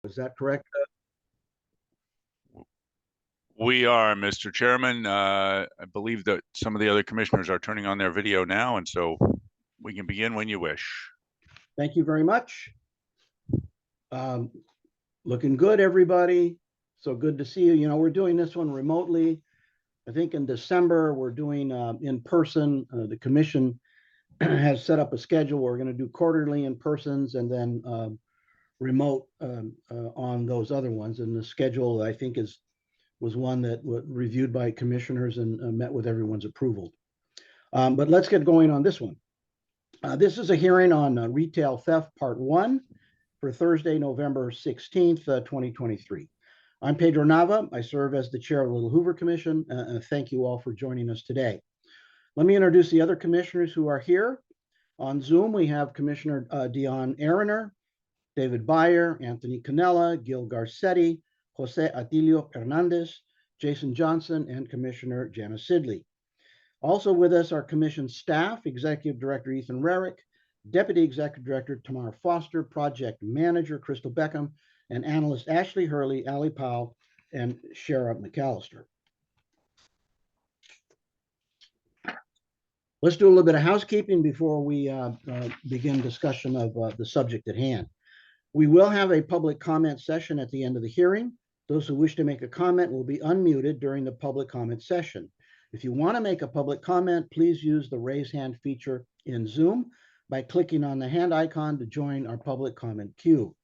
Is that correct? We are, Mr. Chairman. I believe that some of the other commissioners are turning on their video now, and so we can begin when you wish. Thank you very much. Looking good, everybody. So good to see you. You know, we're doing this one remotely. I think in December, we're doing in person. The commission has set up a schedule. We're going to do quarterly in persons and then remote on those other ones. And the schedule, I think, was one that was reviewed by commissioners and met with everyone's approval. But let's get going on this one. This is a hearing on retail theft part 1 for Thursday, November 16th, 2023. I'm Pedro Nava. I serve as the chair of the Little Hoover Commission. Thank you all for joining us today. Let me introduce the other commissioners who are here. On Zoom, we have Commissioner Dion Aroner, David Byer, Anthony Canella, Gil Garcetti, Jose Atilio Hernandez, Jason Johnson, and Commissioner Janice Sidley. Also with us are commission staff, Executive Director Ethan Rarick, Deputy Executive Director Tamar Foster, Project Manager Crystal Beckham, and analyst Ashley Hurley, Ali Powell, and Shara McAllister. Let's do a little bit of housekeeping before we begin discussion of the subject at hand. We will have a public comment session at the end of the hearing. Those who wish to make a comment will be unmuted during the public comment session. If you want to make a public comment, please use the raise hand feature in Zoom by clicking on the hand icon to join our public comment queue.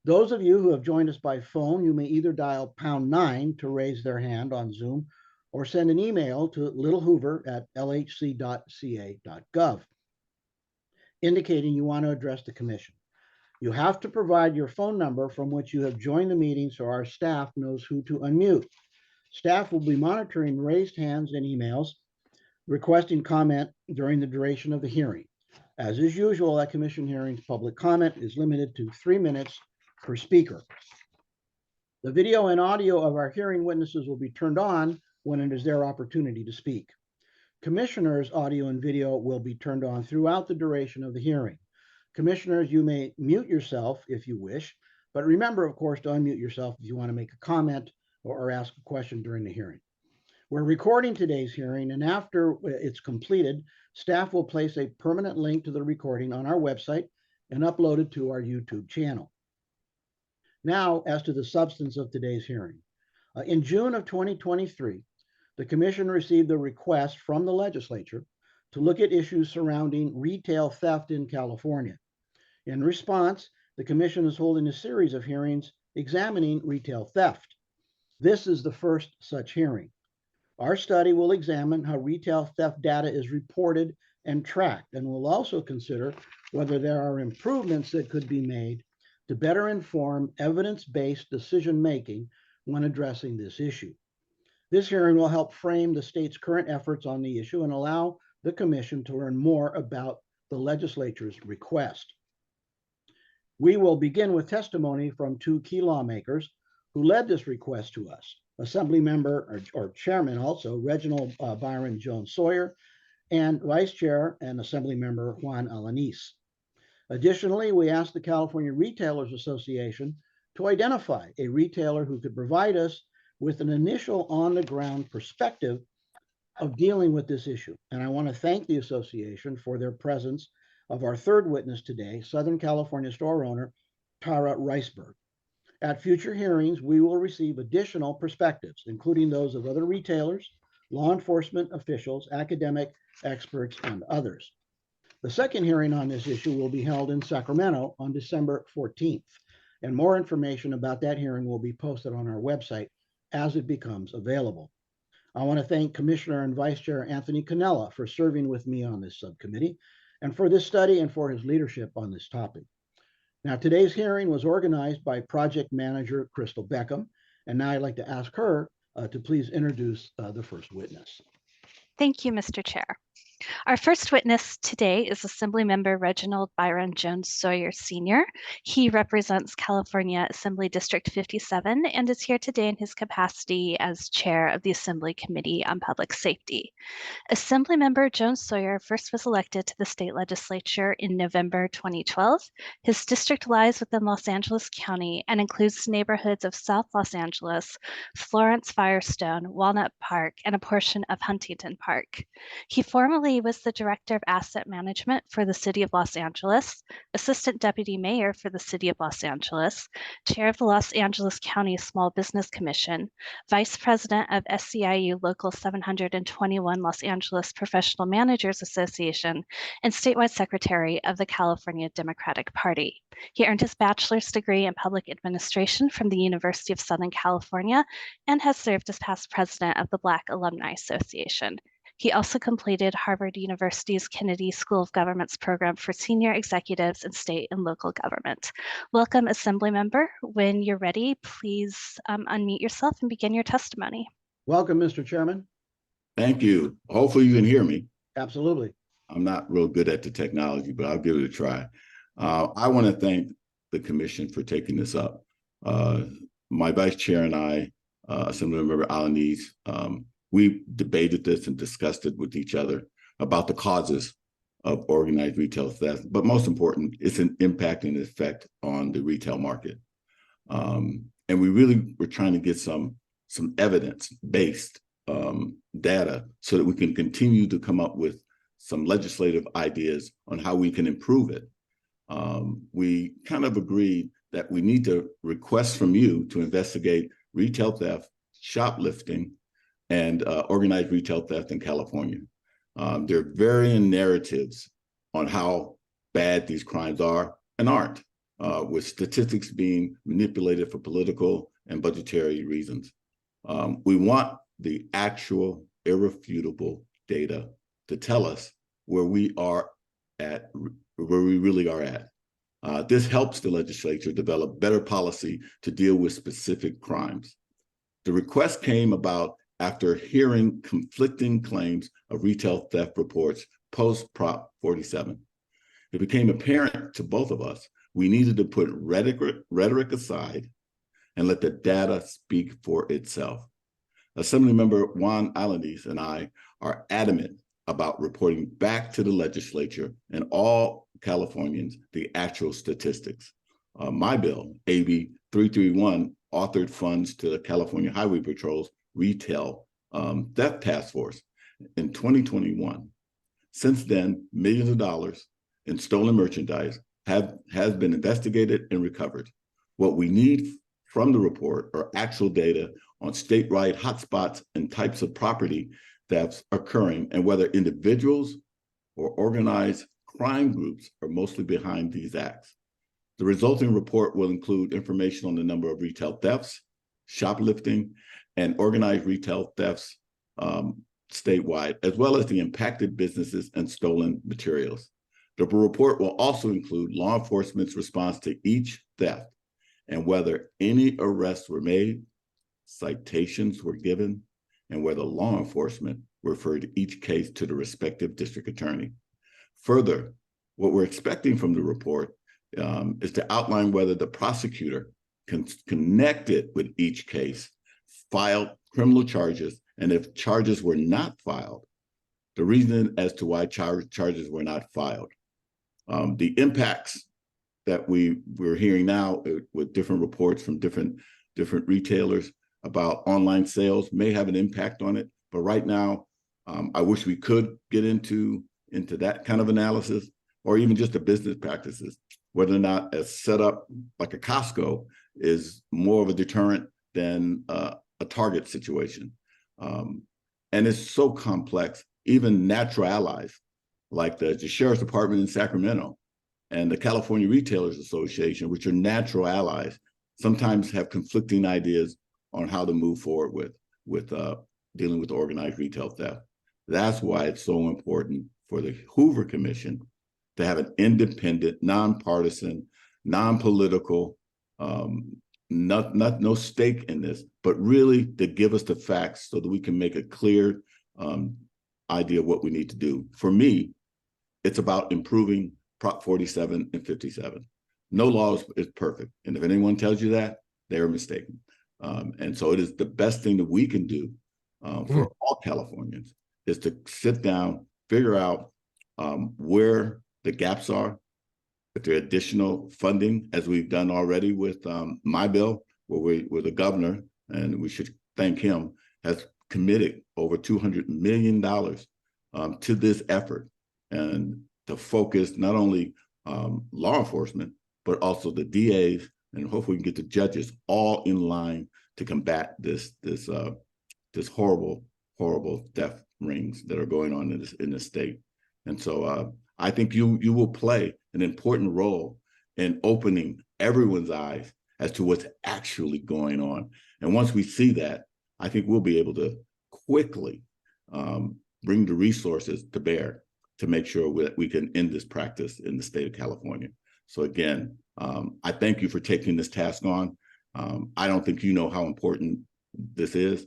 Those of you who have joined us by phone, you may either dial #9 to raise their hand on Zoom or send an email to littlehoover@lhc.ca.gov indicating you want to address the commission. You have to provide your phone number from which you have joined the meeting so our staff knows who to unmute. Staff will be monitoring raised hands and emails requesting comment during the duration of the hearing. As is usual at commission hearings, public comment is limited to 3 minutes per speaker. The video and audio of our hearing witnesses will be turned on when it is their opportunity to speak. Commissioners' audio and video will be turned on throughout the duration of the hearing. Commissioners, you may mute yourself if you wish, but remember, of course, to unmute yourself if you want to make a comment or ask a question during the hearing. We're recording today's hearing, and after it's completed, staff will place a permanent link to the recording on our website and upload it to our YouTube channel. Now, as to the substance of today's hearing. In June of 2023, the Commission received a request from the legislature to look at issues surrounding retail theft in California. In response, the Commission is holding a series of hearings examining retail theft. This is the first such hearing. Our study will examine how retail theft data is reported and tracked, and will also consider whether there are improvements that could be made to better inform evidence-based decision-making when addressing this issue. This hearing will help frame the state's current efforts on the issue and allow the Commission to learn more about the legislature's request. We will begin with testimony from 2 key lawmakers who led this request to us, Assemblymember or Chairman also, Reginald Byron Jones-Sawyer, and Vice Chair and Assemblymember Juan Alanis. Additionally, we asked the California Retailers Association to identify a retailer who could provide us with an initial on-the-ground perspective of dealing with this issue. And I want to thank the association for their presence of our third witness today, Southern California store owner, Tara Riceberg. At future hearings, we will receive additional perspectives, including those of other retailers, law enforcement officials, academic experts, and others. The second hearing on this issue will be held in Sacramento on December 14th, and more information about that hearing will be posted on our website as it becomes available. I want to thank Commissioner and Vice Chair Anthony Canella for serving with me on this subcommittee and for this study and for his leadership on this topic. Now, today's hearing was organized by Project Manager Crystal Beckham, and now I'd like to ask her to please introduce the first witness. Thank you, Mr. Chair. Our first witness today is Assemblymember Reginald Byron Jones-Sawyer Sr. He represents California Assembly District 57 and is here today in his capacity as chair of the Assembly Committee on Public Safety. Assemblymember Jones-Sawyer first was elected to the state legislature in November 2012. His district lies within Los Angeles County and includes neighborhoods of South Los Angeles, Florence Firestone, Walnut Park, and a portion of Huntington Park. He formerly was the Director of Asset Management for the City of Los Angeles, Assistant Deputy Mayor for the City of Los Angeles, Chair of the Los Angeles County Small Business Commission, Vice President of SCIU Local 721 Los Angeles Professional Managers Association, and statewide secretary of the California Democratic Party. He earned his bachelor's degree in public administration from the University of Southern California and has served as past president of the Black Alumni Association. He also completed Harvard University's Kennedy School of Government's program for senior executives in state and local government. Welcome, Assemblymember. When you're ready, please unmute yourself and begin your testimony. Welcome, Mr. Chairman. Thank you. Hopefully you can hear me. Absolutely. I'm not real good at the technology, but I'll give it a try. I want to thank the commission for taking this up. My vice chair and I, Assemblymember Alanis, we debated this and discussed it with each other about the causes of organized retail theft, but most important, it's an impact and effect on the retail market. And we really were trying to get some evidence-based data so that we can continue to come up with some legislative ideas on how we can improve it. We kind of agreed that we need to request from you to investigate retail theft, shoplifting, and organized retail theft in California. There are varying narratives on how bad these crimes are and aren't, with statistics being manipulated for political and budgetary reasons. We want the actual irrefutable data to tell us where we are at, where we really are at. This helps the legislature develop better policy to deal with specific crimes. The request came about after hearing conflicting claims of retail theft reports post-Prop 47. It became apparent to both of us we needed to put rhetoric aside and let the data speak for itself. Assemblymember Juan Alanis and I are adamant about reporting back to the legislature and all Californians the actual statistics. My bill, AB 331, authored funds to the California Highway Patrol's Retail Theft Task Force in 2021. Since then, millions of dollars in stolen merchandise has been investigated and recovered. What we need from the report are actual data on statewide hotspots and types of property thefts occurring and whether individuals or organized crime groups are mostly behind these acts. The resulting report will include information on the number of retail thefts, shoplifting, and organized retail thefts statewide, as well as the impacted businesses and stolen materials. The report will also include law enforcement's response to each theft and whether any arrests were made, citations were given, and whether law enforcement referred each case to the respective district attorney. Further, what we're expecting from the report is to outline whether the prosecutor can connect it with each case, filed criminal charges, and if charges were not filed, the reason as to why charges were not filed. The impacts that we're hearing now with different reports from different retailers about online sales may have an impact on it, but right now, I wish we could get into that kind of analysis, or even just the business practices, whether or not a setup like a Costco is more of a deterrent than a Target situation. And it's so complex, even natural allies, like the Sheriff's Department in Sacramento and the California Retailers Association, which are natural allies, sometimes have conflicting ideas on how to move forward with dealing with organized retail theft. That's why it's so important for the Hoover Commission to have an independent, nonpartisan, non-political, no stake in this, but really to give us the facts so that we can make a clear idea of what we need to do. For me, it's about improving Prop 47 and 57. No law is perfect. And if anyone tells you that, they're mistaken. And so it is the best thing that we can do for all Californians is to sit down, figure out where the gaps are, if there are additional funding, as we've done already with my bill, where the governor, and we should thank him, has committed over $200 million to this effort, and to focus not only law enforcement, but also the DAs, and hopefully we can get the judges all in line to combat this horrible theft rings that are going on in this state. And so I think you will play an important role in opening everyone's eyes as to what's actually going on. And once we see that, I think we'll be able to quickly bring the resources to bear to make sure that we can end this practice in the state of California. So again, I thank you for taking this task on. I don't think you know how important this is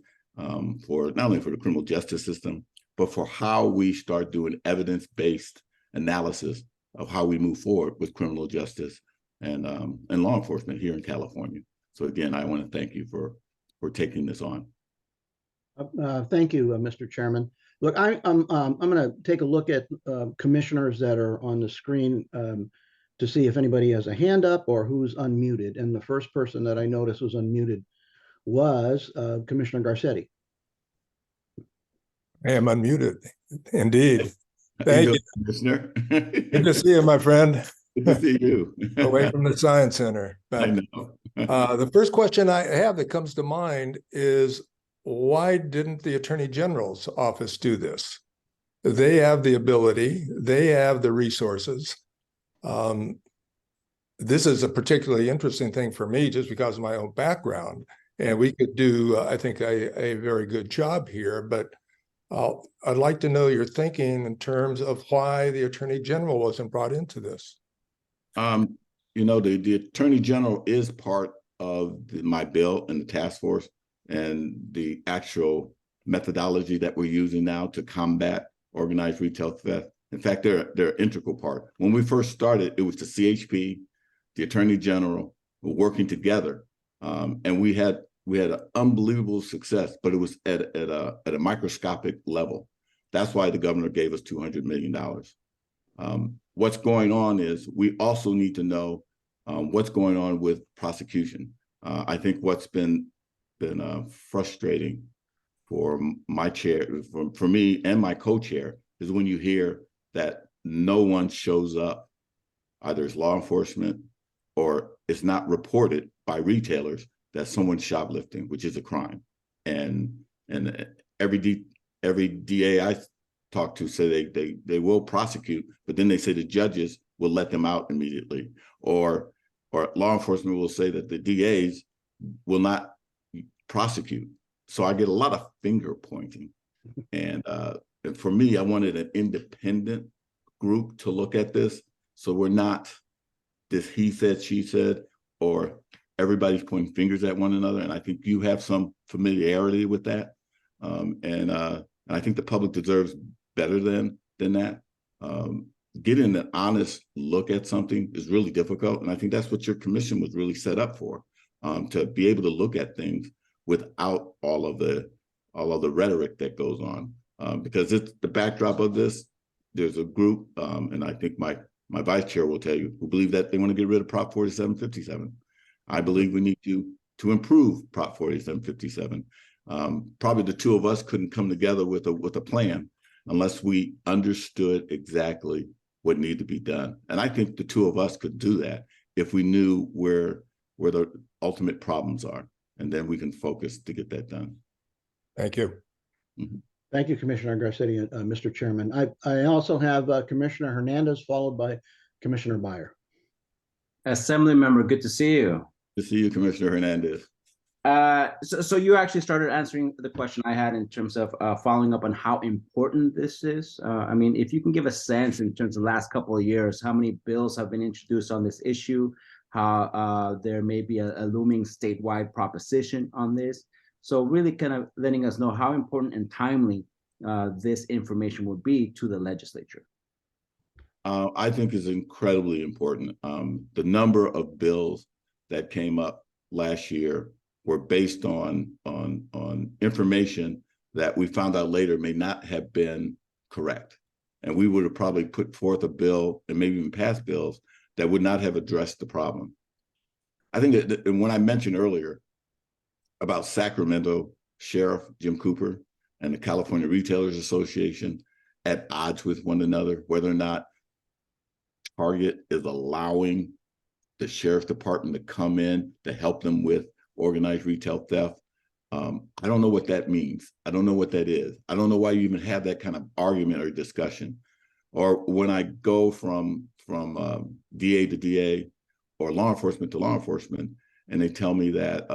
for not only for the criminal justice system, but for how we start doing evidence-based analysis of how we move forward with criminal justice and law enforcement here in California. So again, I want to thank you for taking this on. Thank you, Mr. Chairman. Look, I'm going to take a look at commissioners that are on the screen to see if anybody has a hand up or who's unmuted. And the first person that I noticed was unmuted was Commissioner Garcetti. I am unmuted, indeed. Thank you, Commissioner. Good to see you, my friend. Good to see you. Away from the Science Center. I know. The first question I have that comes to mind is, why didn't the Attorney General's office do this? They have the ability, they have the resources. This is a particularly interesting thing for me just because of my own background. And we could do, I think, a very good job here. But I'd like to know your thinking in terms of why the Attorney General wasn't brought into this. You know, the Attorney General is part of my bill and the task force and the actual methodology that we're using now to combat organized retail theft. In fact, they're an integral part. When we first started, it was the CHP, the Attorney General, were working together, and we had an unbelievable success, but it was at a microscopic level. That's why the governor gave us $200 million. What's going on is we also need to know what's going on with prosecution. I think what's been frustrating for my chair, for me and my co-chair, is when you hear that no one shows up, either it's law enforcement or it's not reported by retailers that someone's shoplifting, which is a crime. And every DA I talk to say they will prosecute, but then they say the judges will let them out immediately, or law enforcement will say that the DAs will not prosecute. So I get a lot of finger pointing. And for me, I wanted an independent group to look at this. So we're not this he said, she said, or everybody's pointing fingers at one another. And I think you have some familiarity with that. And I think the public deserves better than that. Getting an honest look at something is really difficult. And I think that's what your commission was really set up for, to be able to look at things without all of the rhetoric that goes on. Because it's the backdrop of this, there's a group, and I think my vice chair will tell you, who believe that they want to get rid of Prop 4757. I believe we need to improve Prop 4757. Probably the two of us couldn't come together with a plan unless we understood exactly what needed to be done. And I think the two of us could do that if we knew where the ultimate problems are, and then we can focus to get that done. Thank you. Mm-hmm. Thank you, Commissioner Garcetti, Mr. Chairman. I also have Commissioner Hernandez followed by Commissioner Byron. Assemblymember, good to see you. Good to see you, Commissioner Hernandez. So you actually started answering the question I had in terms of following up on how important this is. I mean, if you can give a sense in terms of the last couple of years, how many bills have been introduced on this issue, how there may be a looming statewide proposition on this. So really kind of letting us know how important and timely this information would be to the legislature? I think is incredibly important. The number of bills that came up last year were based on information that we found out later may not have been correct. And we would have probably put forth a bill and maybe even passed bills that would not have addressed the problem. I think that when I mentioned earlier about Sacramento Sheriff Jim Cooper and the California Retailers Association at odds with one another, whether or not Target is allowing the sheriff's department to come in to help them with organized retail theft. I don't know what that means. I don't know what that is. I don't know why you even have that kind of argument or discussion. Or when I go from DA to DA or law enforcement to law enforcement, and they tell me that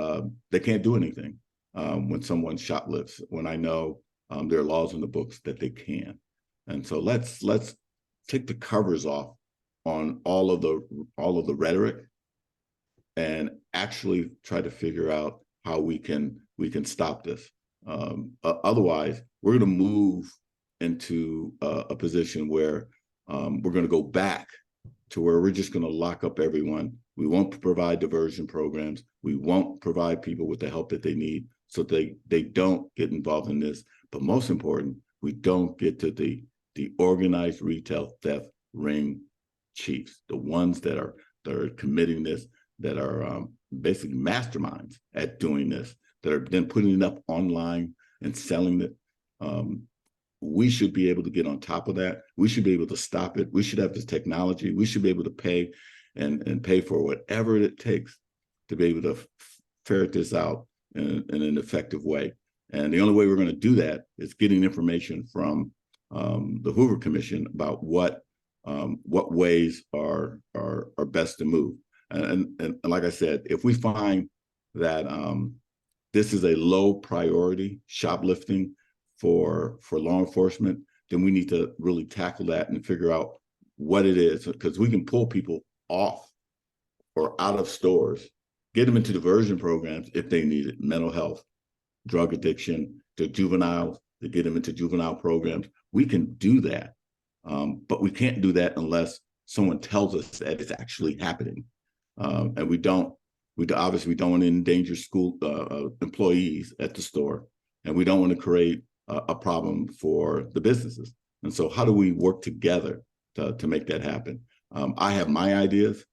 they can't do anything when someone shoplifts, when I know there are laws in the books that they can. And so let's take the covers off on all of the rhetoric and actually try to figure out how we can stop this. Otherwise, we're going to move into a position where we're going to go back to where we're just going to lock up everyone. We won't provide diversion programs. We won't provide people with the help that they need so they don't get involved in this. But most important, we don't get to the organized retail theft ring chiefs, the ones that are committing this, that are basically masterminds at doing this, that are then putting it up online and selling it. We should be able to get on top of that. We should be able to stop it. We should have this technology. We should be able to pay and pay for whatever it takes to be able to ferret this out in an effective way. And the only way we're going to do that is getting information from the Hoover Commission about what ways are best to move. And like I said, if we find that this is a low priority shoplifting for law enforcement, then we need to really tackle that and figure out what it is, because we can pull people off or out of stores, get them into diversion programs if they need it, mental health, drug addiction, to juveniles, to get them into juvenile programs. We can do that, but we can't do that unless someone tells us that it's actually happening. And we obviously don't want to endanger school employees at the store, and we don't want to create a problem for the businesses. And so how do we work together to make that happen? I have my ideas.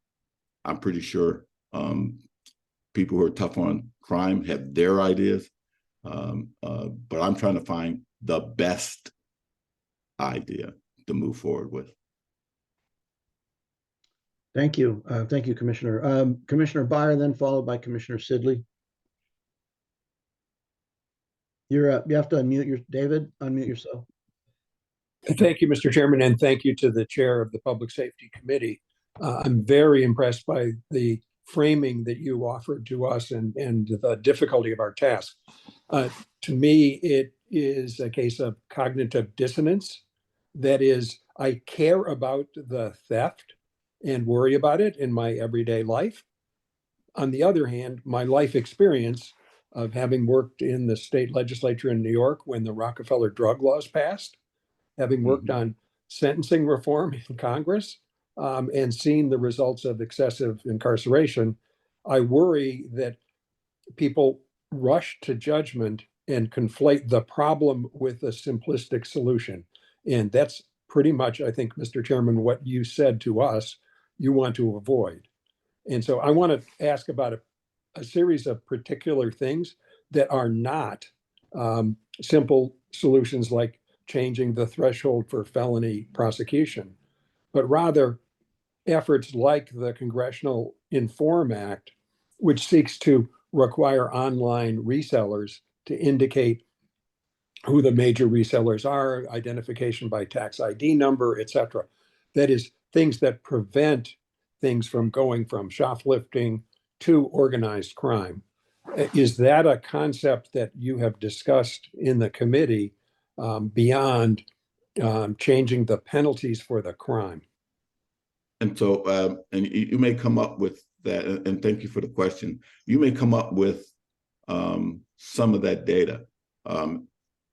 I'm pretty sure people who are tough on crime have their ideas, but I'm trying to find the best idea to move forward with. Thank you. Thank you, Commissioner. Commissioner Byron, then followed by Commissioner Sidley. You're up. You have to unmute David, unmute yourself. Thank you, Mr. Chairman, and thank you to the chair of the Public Safety Committee. I'm very impressed by the framing that you offered to us and the difficulty of our task. To me, it is a case of cognitive dissonance. That is, I care about the theft and worry about it in my everyday life. On the other hand, my life experience of having worked in the state legislature in New York when the Rockefeller drug laws passed, having worked on sentencing reform in Congress, and seen the results of excessive incarceration, I worry that people rush to judgment and conflate the problem with a simplistic solution. And that's pretty much, I think, Mr. Chairman, what you said to us you want to avoid. And so I want to ask about a series of particular things that are not simple solutions like changing the threshold for felony prosecution, but rather efforts like the Congressional Inform Act, which seeks to require online resellers to indicate who the major resellers are, identification by tax ID number, et cetera. That is, things that prevent things from going from shoplifting to organized crime. Is that a concept that you have discussed in the committee beyond changing the penalties for the crime? And so, and you may come up with that, and thank you for the question. You may come up with some of that data.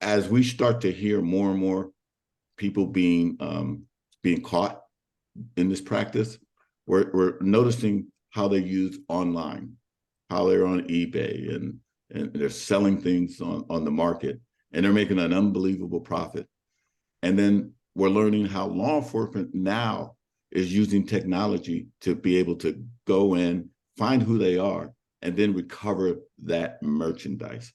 as we start to hear more and more people being caught in this practice, we're noticing how they use online, how they're on eBay and they're selling things on the market, and they're making an unbelievable profit. And then we're learning how law enforcement now is using technology to be able to go in, find who they are, and then recover that merchandise.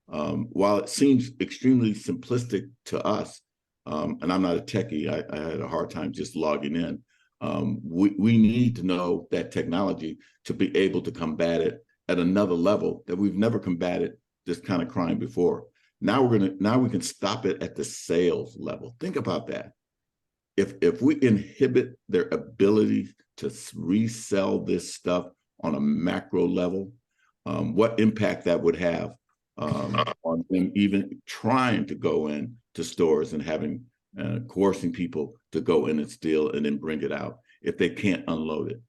While it seems extremely simplistic to us, and I'm not a techie, I had a hard time just logging in. We need to know that technology to be able to combat it at another level that we've never combated this kind of crime before. Now we can stop it at the sales level. Think about that. If we inhibit their ability to resell this stuff on a macro level, what impact that would have on them even trying to go in to stores and having coercing people to go in and steal and then bring it out if they can't unload it.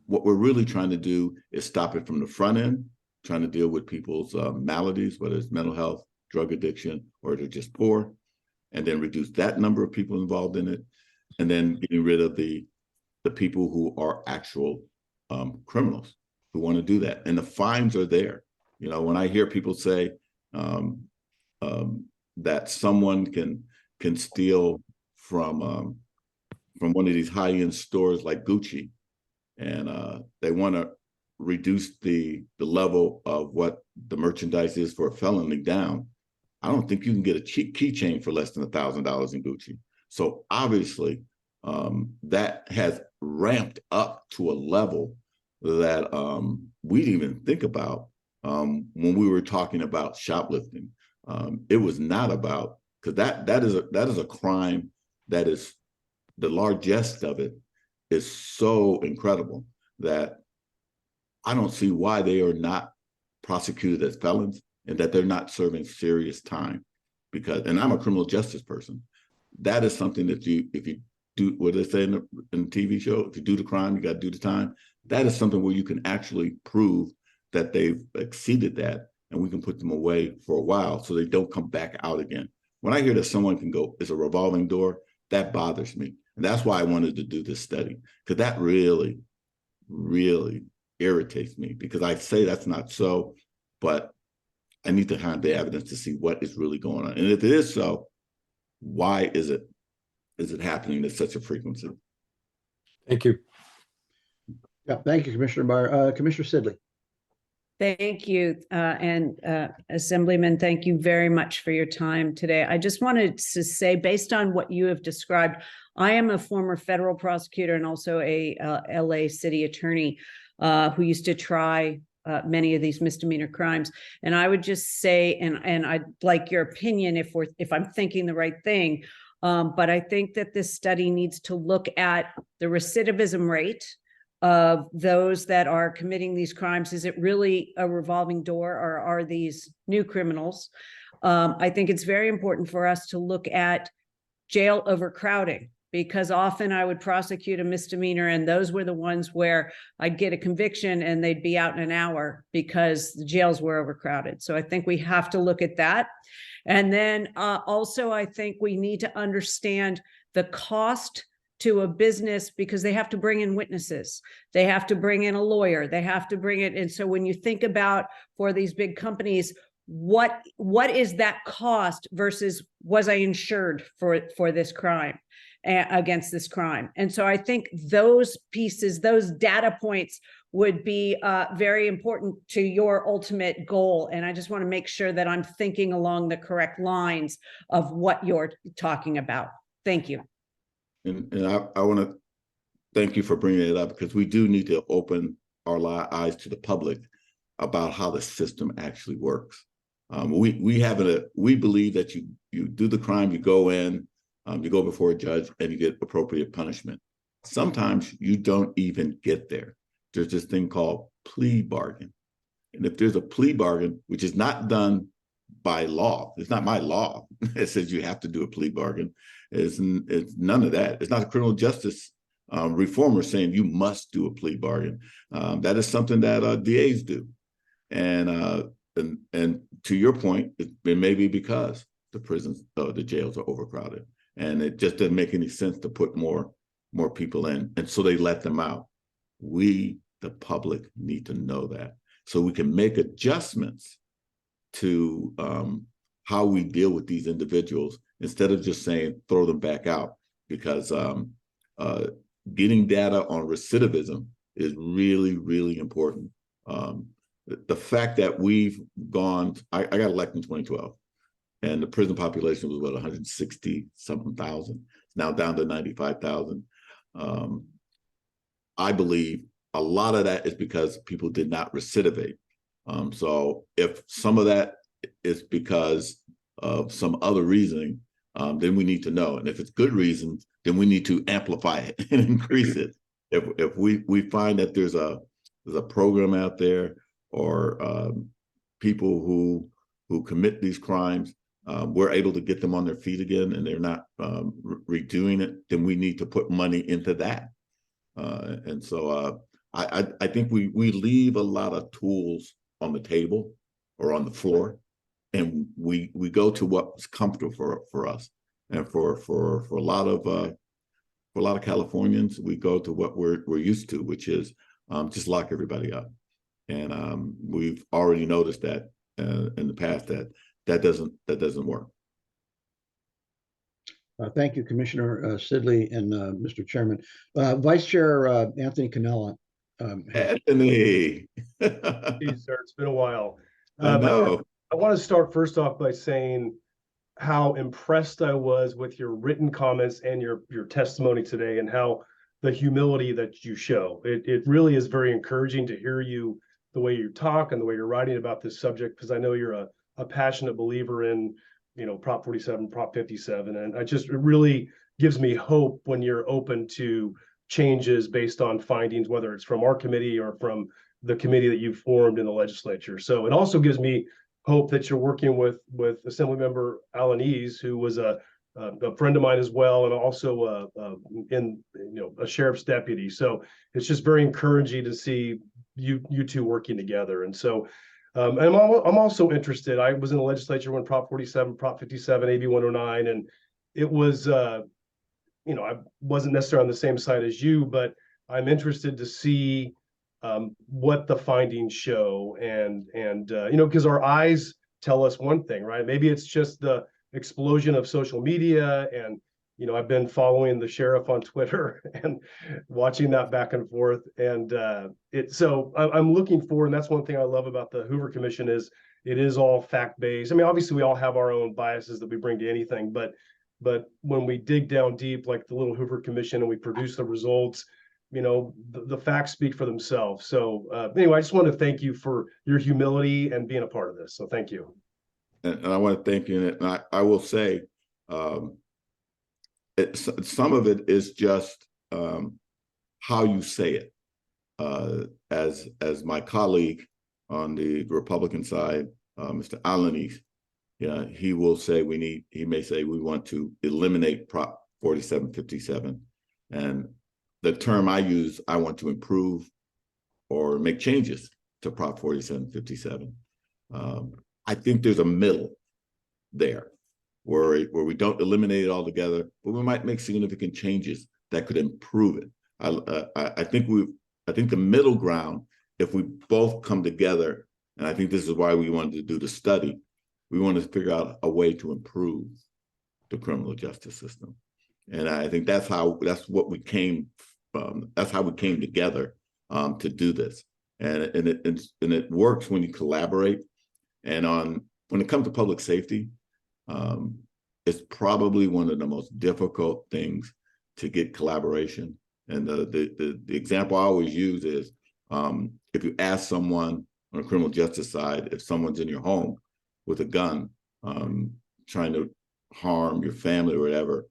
What we're really trying to do is stop it from the front end, trying to deal with people's maladies, whether it's mental health, drug addiction, or they're just poor, and then reduce that number of people involved in it, and then getting rid of the people who are actual criminals who want to do that. And the fines are there. You know, when I hear people say that someone can steal from one of these high-end stores like Gucci, and they want to reduce the level of what the merchandise is for a felony down, I don't think you can get a cheap keychain for less than $1,000 in Gucci. So obviously, that has ramped up to a level that we didn't even think about when we were talking about shoplifting. It was not about, because that is a crime that is, the largesse of it is so incredible that I don't see why they are not prosecuted as felons and that they're not serving serious time. Because, and I'm a criminal justice person, that is something that if you do what they say in the TV show, if you do the crime, you got to do the time. That is something where you can actually prove that they've exceeded that, and we can put them away for a while so they don't come back out again. When I hear that someone can go, it's a revolving door, that bothers me. And that's why I wanted to do this study, because that really, really irritates me, because I say that's not so, but I need to have the evidence to see what is really going on. And if it is so, why is it happening at such a frequency? Thank you. Yeah, thank you, Commissioner Byron. Commissioner Sidley. Thank you. And Assemblyman, thank you very much for your time today. I just wanted to say, based on what you have described, I am a former federal prosecutor and also a LA city attorney who used to try many of these misdemeanor crimes. And I would just say, and I'd like your opinion if I'm thinking the right thing, but I think that this study needs to look at the recidivism rate of those that are committing these crimes. Is it really a revolving door, or are these new criminals? I think it's very important for us to look at jail overcrowding, because often I would prosecute a misdemeanor and those were the ones where I'd get a conviction and they'd be out in an hour because the jails were overcrowded. So I think we have to look at that. And then also, I think we need to understand the cost to a business, because they have to bring in witnesses, they have to bring in a lawyer, they have to bring it in. So when you think about, for these big companies, what is that cost versus was I insured for this crime, against this crime? And so I think those pieces, those data points would be very important to your ultimate goal. And I just want to make sure that I'm thinking along the correct lines of what you're talking about. Thank you. And I want to thank you for bringing it up, because we do need to open our eyes to the public about how the system actually works. We believe that you do the crime, you go in, you go before a judge, and you get appropriate punishment. Sometimes you don't even get there. There's this thing called plea bargain. And if there's a plea bargain, which is not done by law, it's not my law, it says you have to do a plea bargain. It's none of that. It's not a criminal justice reformer saying you must do a plea bargain. That is something that DAs do. And and to your point, it may be because the prisons, the jails are overcrowded, and it just doesn't make any sense to put more people in, and so they let them out. We, the public, need to know that so we can make adjustments to how we deal with these individuals instead of just saying throw them back out, because getting data on recidivism is really, really important. The fact that we've gone, I got elected in 2012, and the prison population was what, 160 something thousand. It's now down to 95,000. I believe a lot of that is because people did not recidivate. So if some of that is because of some other reasoning, then we need to know. And if it's good reasons, then we need to amplify it and increase it. If we find that there's a program out there, or people who commit these crimes, we're able to get them on their feet again, and they're not redoing it, then we need to put money into that. And so I think we leave a lot of tools on the table or on the floor, and we go to what's comfortable for us. And for a lot of Californians, we go to what we're used to, which is just lock everybody up. And we've already noticed that in the past that doesn't work. Thank you, Commissioner Sidley and Mr. Chairman. Vice Chair Anthony Cannella. Anthony. Hey, sir, it's been a while. I know. I want to start first off by saying how impressed I was with your written comments and your testimony today, and how the humility that you show. It really is very encouraging to hear you, the way you talk and the way you're writing about this subject, because I know you're a passionate believer in, Prop 47, Prop 57. And it really gives me hope when you're open to changes based on findings, whether it's from our committee or from the committee that you've formed in the legislature. So it also gives me hope that you're working with Assemblymember Alanis, who was a friend of mine as well, and also a sheriff's deputy. So it's just very encouraging to see you two working together. And so and I'm also interested. I was in the legislature when Prop 47, Prop 57, AB 109, and it was I wasn't necessarily on the same side as you, but I'm interested to see what the findings show, and because our eyes tell us one thing, right? Maybe it's just the explosion of social media, and I've been following the sheriff on Twitter and watching that back and forth, and so I'm looking forward. And that's one thing I love about the Hoover Commission is it is all fact-based. I mean, obviously we all have our own biases that we bring to anything, but when we dig down deep, like the Little Hoover Commission, and we produce the results, the facts speak for themselves. So anyway, I just want to thank you for your humility and being a part of this. So thank you. And I want to thank you. And I will say, some of it is just how you say it. As my colleague on the Republican side, Mr. Alanis, he will say he may say we want to eliminate Prop 4757. And the term I use, I want to improve or make changes to Prop 4757. I think there's a middle there where we don't eliminate it altogether, but we might make significant changes that could improve it. I think the middle ground, if we both come together, and I think this is why we wanted to do the study, we wanted to figure out a way to improve the criminal justice system. And I think that's how we came together to do this. And it works when you collaborate. And when it comes to public safety, it's probably one of the most difficult things to get collaboration. And the example I always use is if you ask someone on the criminal justice side, if someone's in your home with a gun trying to harm your family or whatever,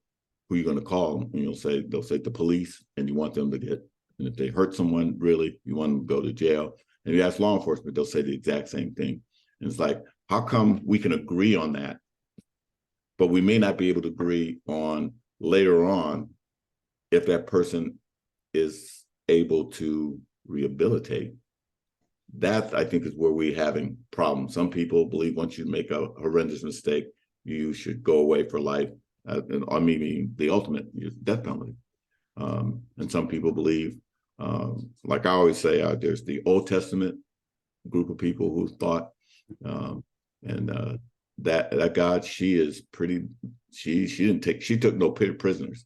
who are you going to call? And they'll say the police, and you want them to get, and if they hurt someone, really, you want them to go to jail. And you ask law enforcement, they'll say the exact same thing. And it's like, how come we can agree on that, but we may not be able to agree on later on if that person is able to rehabilitate That, I think, is where we're having problems. Some people believe once you make a horrendous mistake, you should go away for life. And I mean, the ultimate is death penalty. And some people believe, like I always say, there's the Old Testament group of people who thought, that God, she took no prisoners.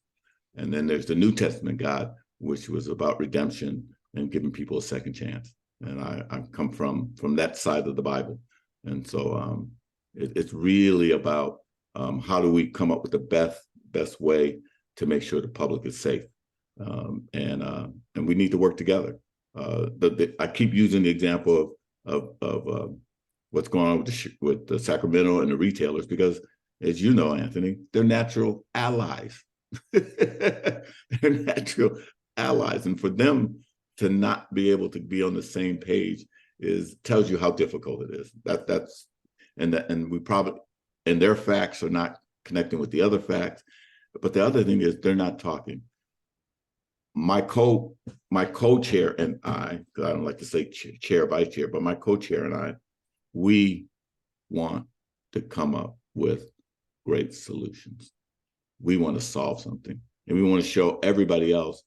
And then there's the New Testament God, which was about redemption and giving people a second chance. And I come from that side of the Bible. And so it's really about how do we come up with the best way to make sure the public is safe. And we need to work together. I keep using the example of what's going on with the Sacramento and the retailers, because, as you know, Anthony, they're natural allies. They're natural allies. And for them to not be able to be on the same page tells you how difficult it is. And we probably, and their facts are not connecting with the other facts. But the other thing is they're not talking. My co-chair and I, because I don't like to say chair, vice chair, but my co-chair and I, we want to come up with great solutions. We want to solve something, and we want to show everybody else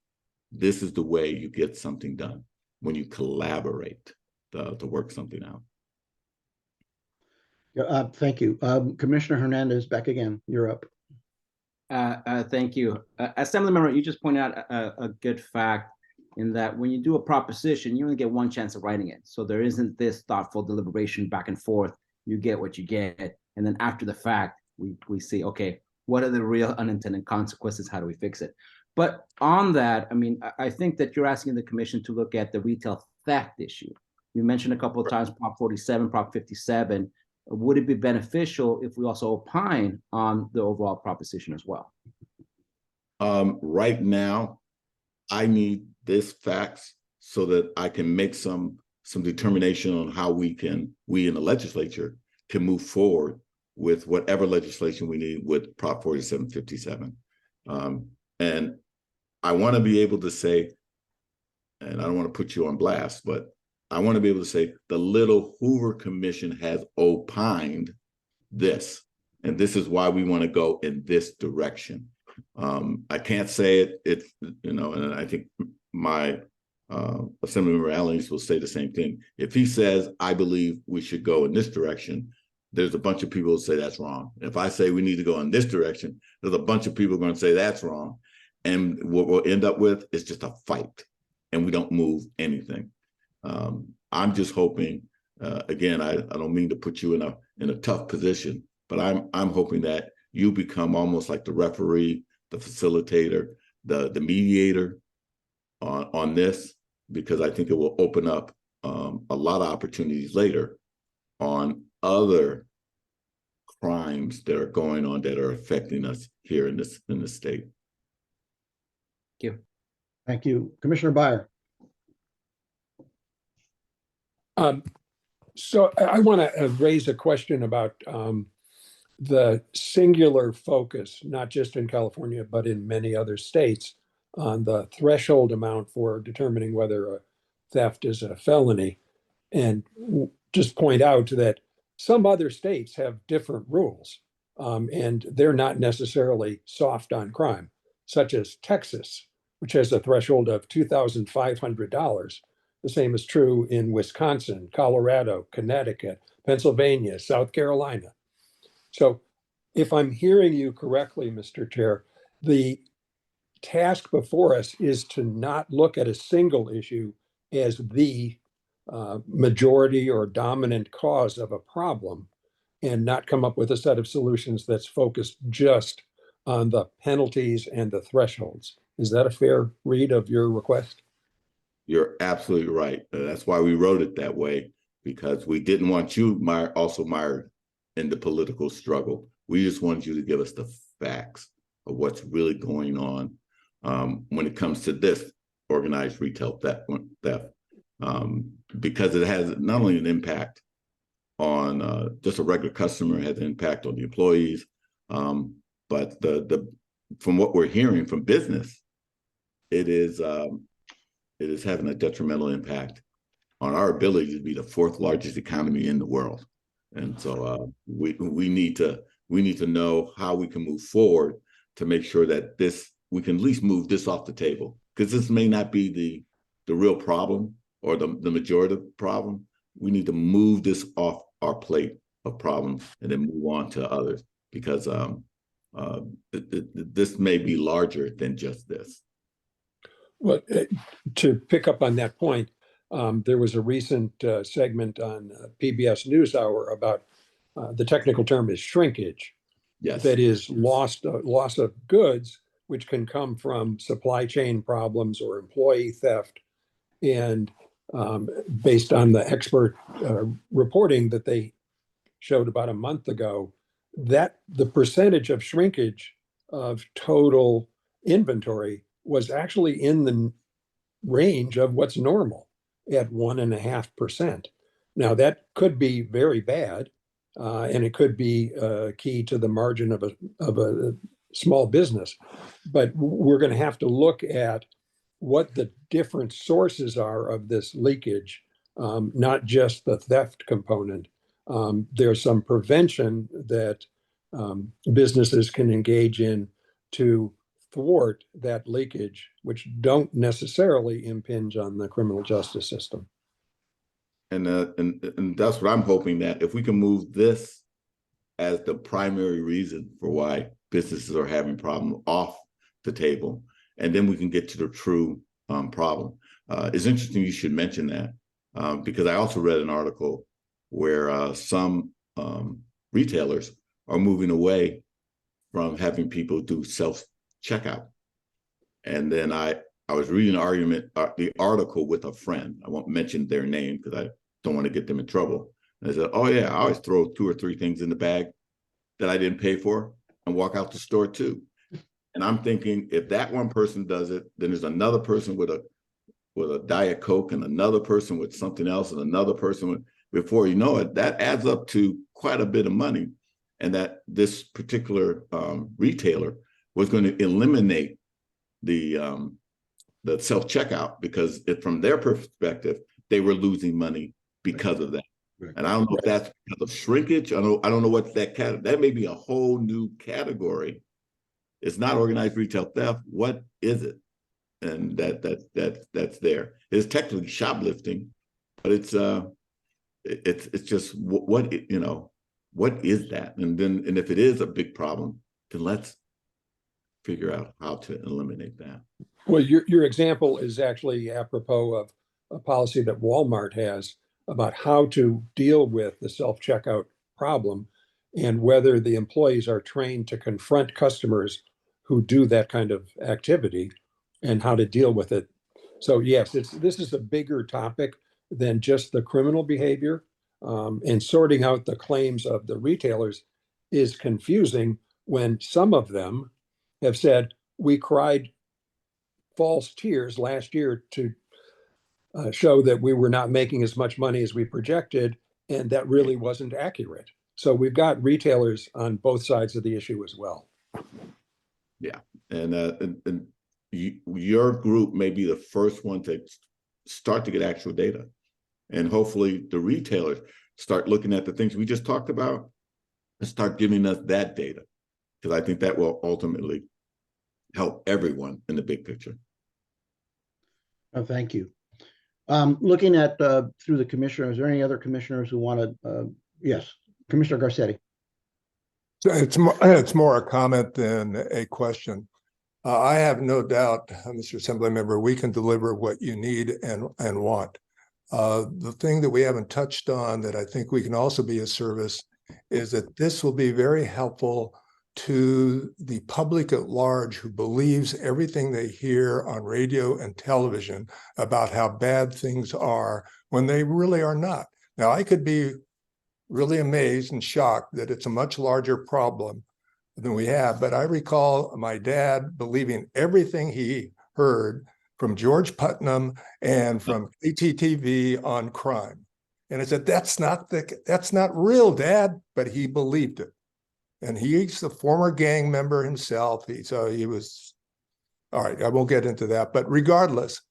this is the way you get something done, when you collaborate to work something out. Thank you. Commissioner Hernandez, back again. You're up. Thank you. Assemblymember, you just pointed out a good fact in that when you do a proposition, you only get one chance of writing it. So there isn't this thoughtful deliberation back and forth. You get what you get. And then after the fact, we see, okay, what are the real unintended consequences? How do we fix it? But on that, I mean, I think that you're asking the commission to look at the retail theft issue. You mentioned a couple of times Prop 47, Prop 57. Would it be beneficial if we also opine on the overall proposition as well? Right now, I need this facts so that I can make some determination on how we in the legislature can move forward with whatever legislation we need with Prop 47, 57. And I want to be able to say, and I don't want to put you on blast, but I want to be able to say the Little Hoover Commission has opined this, and this is why we want to go in this direction. I can't say it, and I think my Assemblymember Alanis will say the same thing. If he says, I believe we should go in this direction, there's a bunch of people who say that's wrong. If I say we need to go in this direction, there's a bunch of people going to say that's wrong. And what we'll end up with is just a fight, and we don't move anything. I'm just hoping, again, I don't mean to put you in a tough position, but I'm hoping that you become almost like the referee, the facilitator, the mediator on this, because I think it will open up a lot of opportunities later on other crimes that are going on that are affecting us here in this state. Thank you. Thank you. Commissioner Byron. So I want to raise a question about the singular focus, not just in California, but in many other states, on the threshold amount for determining whether a theft is a felony. And just point out that some other states have different rules, and they're not necessarily soft on crime, such as Texas, which has a threshold of $2,500. The same is true in Wisconsin, Colorado, Connecticut, Pennsylvania, South Carolina. So if I'm hearing you correctly, Mr. Chair, the task before us is to not look at a single issue as the majority or dominant cause of a problem, and not come up with a set of solutions that's focused just on the penalties and the thresholds. Is that a fair read of your request? You're absolutely right. That's why we wrote it that way, because we didn't want you also mired in the political struggle. We just wanted you to give us the facts of what's really going on when it comes to this organized retail theft, because it has not only an impact on just a regular customer, it has an impact on the employees, but from what we're hearing from business, it is having a detrimental impact on our ability to be the fourth largest economy in the world. And so we need to know how we can move forward to make sure that we can at least move this off the table, because this may not be the real problem or the majority of the problem. We need to move this off our plate of problems and then move on to others, because this may be larger than just this. Well, to pick up on that point, there was a recent segment on PBS NewsHour about the technical term is shrinkage. Yes. That is loss of goods, which can come from supply chain problems or employee theft. And based on the expert reporting that they showed about a month ago, that the percentage of shrinkage of total inventory was actually in the range of what's normal at 1.5%. Now that could be very bad, and it could be key to the margin of a small business. But we're going to have to look at what the different sources are of this leakage, not just the theft component. There's some prevention that businesses can engage in to thwart that leakage, which don't necessarily impinge on the criminal justice system. And that's what I'm hoping, that if we can move this as the primary reason for why businesses are having problems off the table, and then we can get to the true problem. It's interesting you should mention that, because I also read an article where some retailers are moving away from having people do self-checkout. And then I was reading the article with a friend. I won't mention their name because I don't want to get them in trouble. And I said, oh yeah, I always throw 2 or 3 things in the bag that I didn't pay for and walk out the store too. And I'm thinking, if that one person does it, then there's another person with a Diet Coke, and another person with something else, and another person with, before you know it, that adds up to quite a bit of money. And that this particular retailer was going to eliminate the self-checkout, because from their perspective, they were losing money because of that. Right. And I don't know if that's because of shrinkage. I don't know what that may be a whole new category. It's not organized retail theft. What is it? And that's there. It's technically shoplifting, but it's just what is that? And if it is a big problem, then let's figure out how to eliminate that. Well, your example is actually apropos of a policy that Walmart has about how to deal with the self-checkout problem, and whether the employees are trained to confront customers who do that kind of activity and how to deal with it. So yes, this is a bigger topic than just the criminal behavior, and sorting out the claims of the retailers is confusing when some of them have said, we cried false tears last year to show that we were not making as much money as we projected, and that really wasn't accurate. So we've got retailers on both sides of the issue as well. Yeah, and your group may be the first one to start to get actual data, and hopefully the retailers start looking at the things we just talked about and start giving us that data, because I think that will ultimately help everyone in the big picture. Oh, thank you. Looking at through the commissioners, is there any other commissioners who want to? Yes, Commissioner Garcetti. So it's more a comment than a question. I have no doubt, Mr. Assemblymember, we can deliver what you need and want. The thing that we haven't touched on that I think we can also be of service is that this will be very helpful to the public at large, who believes everything they hear on radio and television about how bad things are when they really are not. Now, I could be really amazed and shocked that it's a much larger problem than we have, but I recall my dad believing everything he heard from George Putnam and from KTTV on crime. And I said, that's not real, Dad, but he believed it. And he's the former gang member himself. So he was, all right, I won't get into that. But regardless,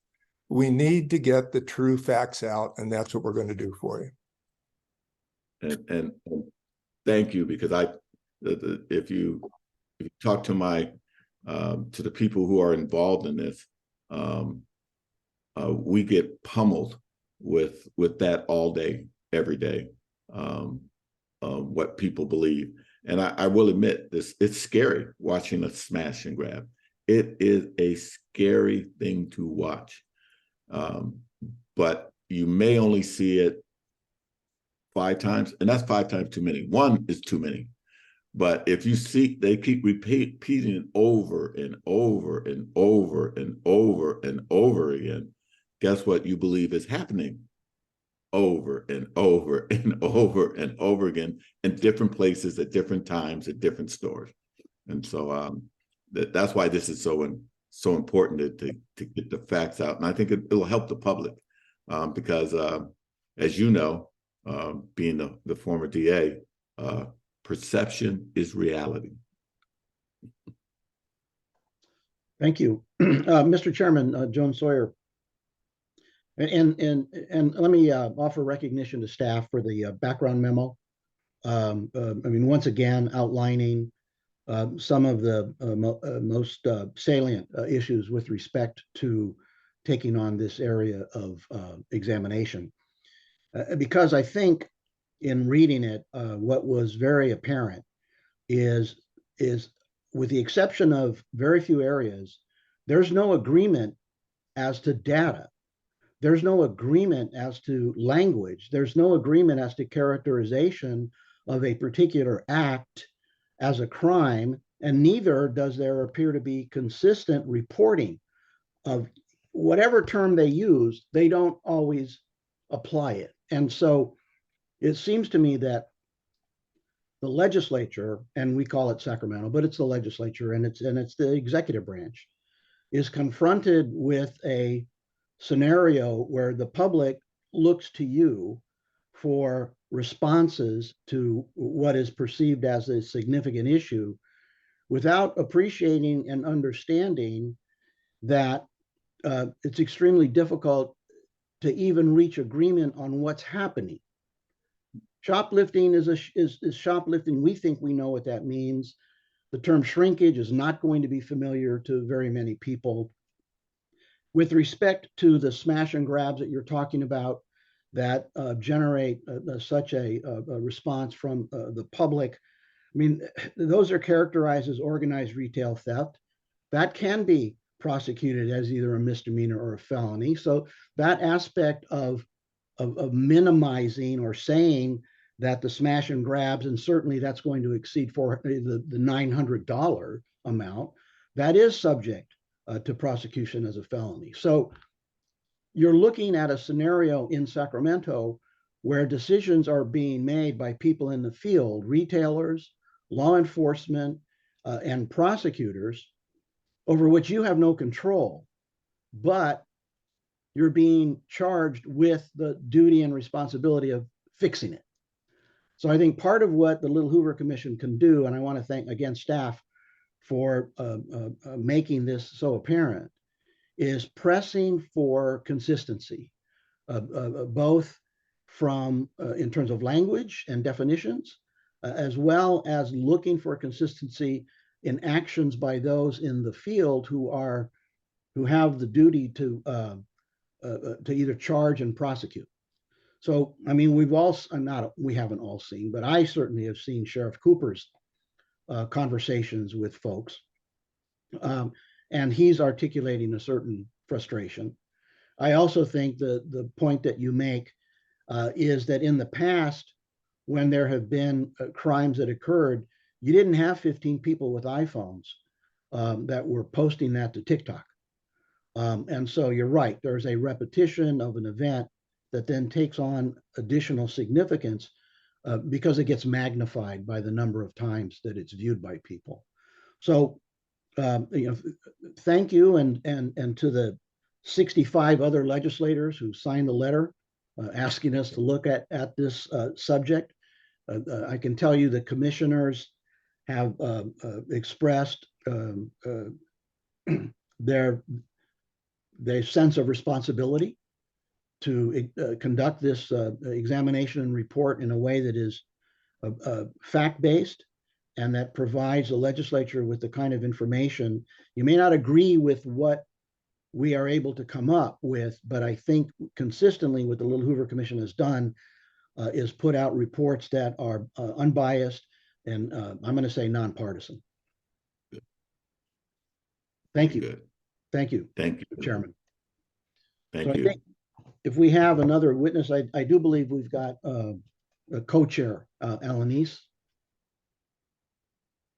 We need to get the true facts out, and that's what we're going to do for you. And thank you, because if you talk to to the people who are involved in this, we get pummeled with that all day, every day, what people believe. And I will admit this, it's scary watching a smash and grab. It is a scary thing to watch. But you may only see it 5 times, and that's 5 times too many. 1 is too many. But if you see, they keep repeating it over and over and over and over and over again, guess what you believe is happening? Over and over and over and over again in different places at different times at different stores. And so that's why this is so important to get the facts out. And I think it'll help the public because as you know, being the former DA, perception is reality. Thank you. Mr. Chairman, Jones-Sawyer. And let me offer recognition to staff for the background memo. I mean, once again, outlining some of the most salient issues with respect to taking on this area of examination. Because I think in reading it, what was very apparent is with the exception of very few areas, there's no agreement as to data. There's no agreement as to language. There's no agreement as to characterization of a particular act as a crime, and neither does there appear to be consistent reporting of whatever term they use. They don't always apply it. And so it seems to me that the legislature, and we call it Sacramento, but it's the legislature and it's the executive branch, is confronted with a scenario where the public looks to you for responses to what is perceived as a significant issue without appreciating and understanding that it's extremely difficult to even reach agreement on what's happening. Shoplifting is shoplifting. We think we know what that means. The term shrinkage is not going to be familiar to very many people. With respect to the smash and grabs that you're talking about that generate such a response from the public, I mean, those are characterized as organized retail theft. That can be prosecuted as either a misdemeanor or a felony. So that aspect of minimizing or saying that the smash and grabs, and certainly that's going to exceed the $900 amount, that is subject to prosecution as a felony. So you're looking at a scenario in Sacramento where decisions are being made by people in the field, retailers, law enforcement, and prosecutors, over which you have no control, but you're being charged with the duty and responsibility of fixing it. So I think part of what the Little Hoover Commission can do, and I want to thank again staff for making this so apparent, is pressing for consistency, both from in terms of language and definitions, as well as looking for consistency in actions by those in the field who have the duty to either charge and prosecute. So, I mean, we haven't all seen, but I certainly have seen Sheriff Cooper's conversations with folks, and he's articulating a certain frustration. I also think the point that you make is that in the past, when there have been crimes that occurred, you didn't have 15 people with iPhones that were posting that to TikTok. And so you're right, there's a repetition of an event that then takes on additional significance because it gets magnified by the number of times that it's viewed by people. So, thank you, and to the 65 other legislators who signed the letter asking us to look at this subject. I can tell you the commissioners have expressed their the sense of responsibility to conduct this examination and report in a way that is fact-based and that provides the legislature with the kind of information. You may not agree with what we are able to come up with, but I think consistently what the Little Hoover Commission has done is put out reports that are unbiased and I'm going to say nonpartisan. Thank you. Good. Thank you. Thank you. Chairman. Thank So you. I think if we have another witness, I do believe we've got a co-chair, Alanis.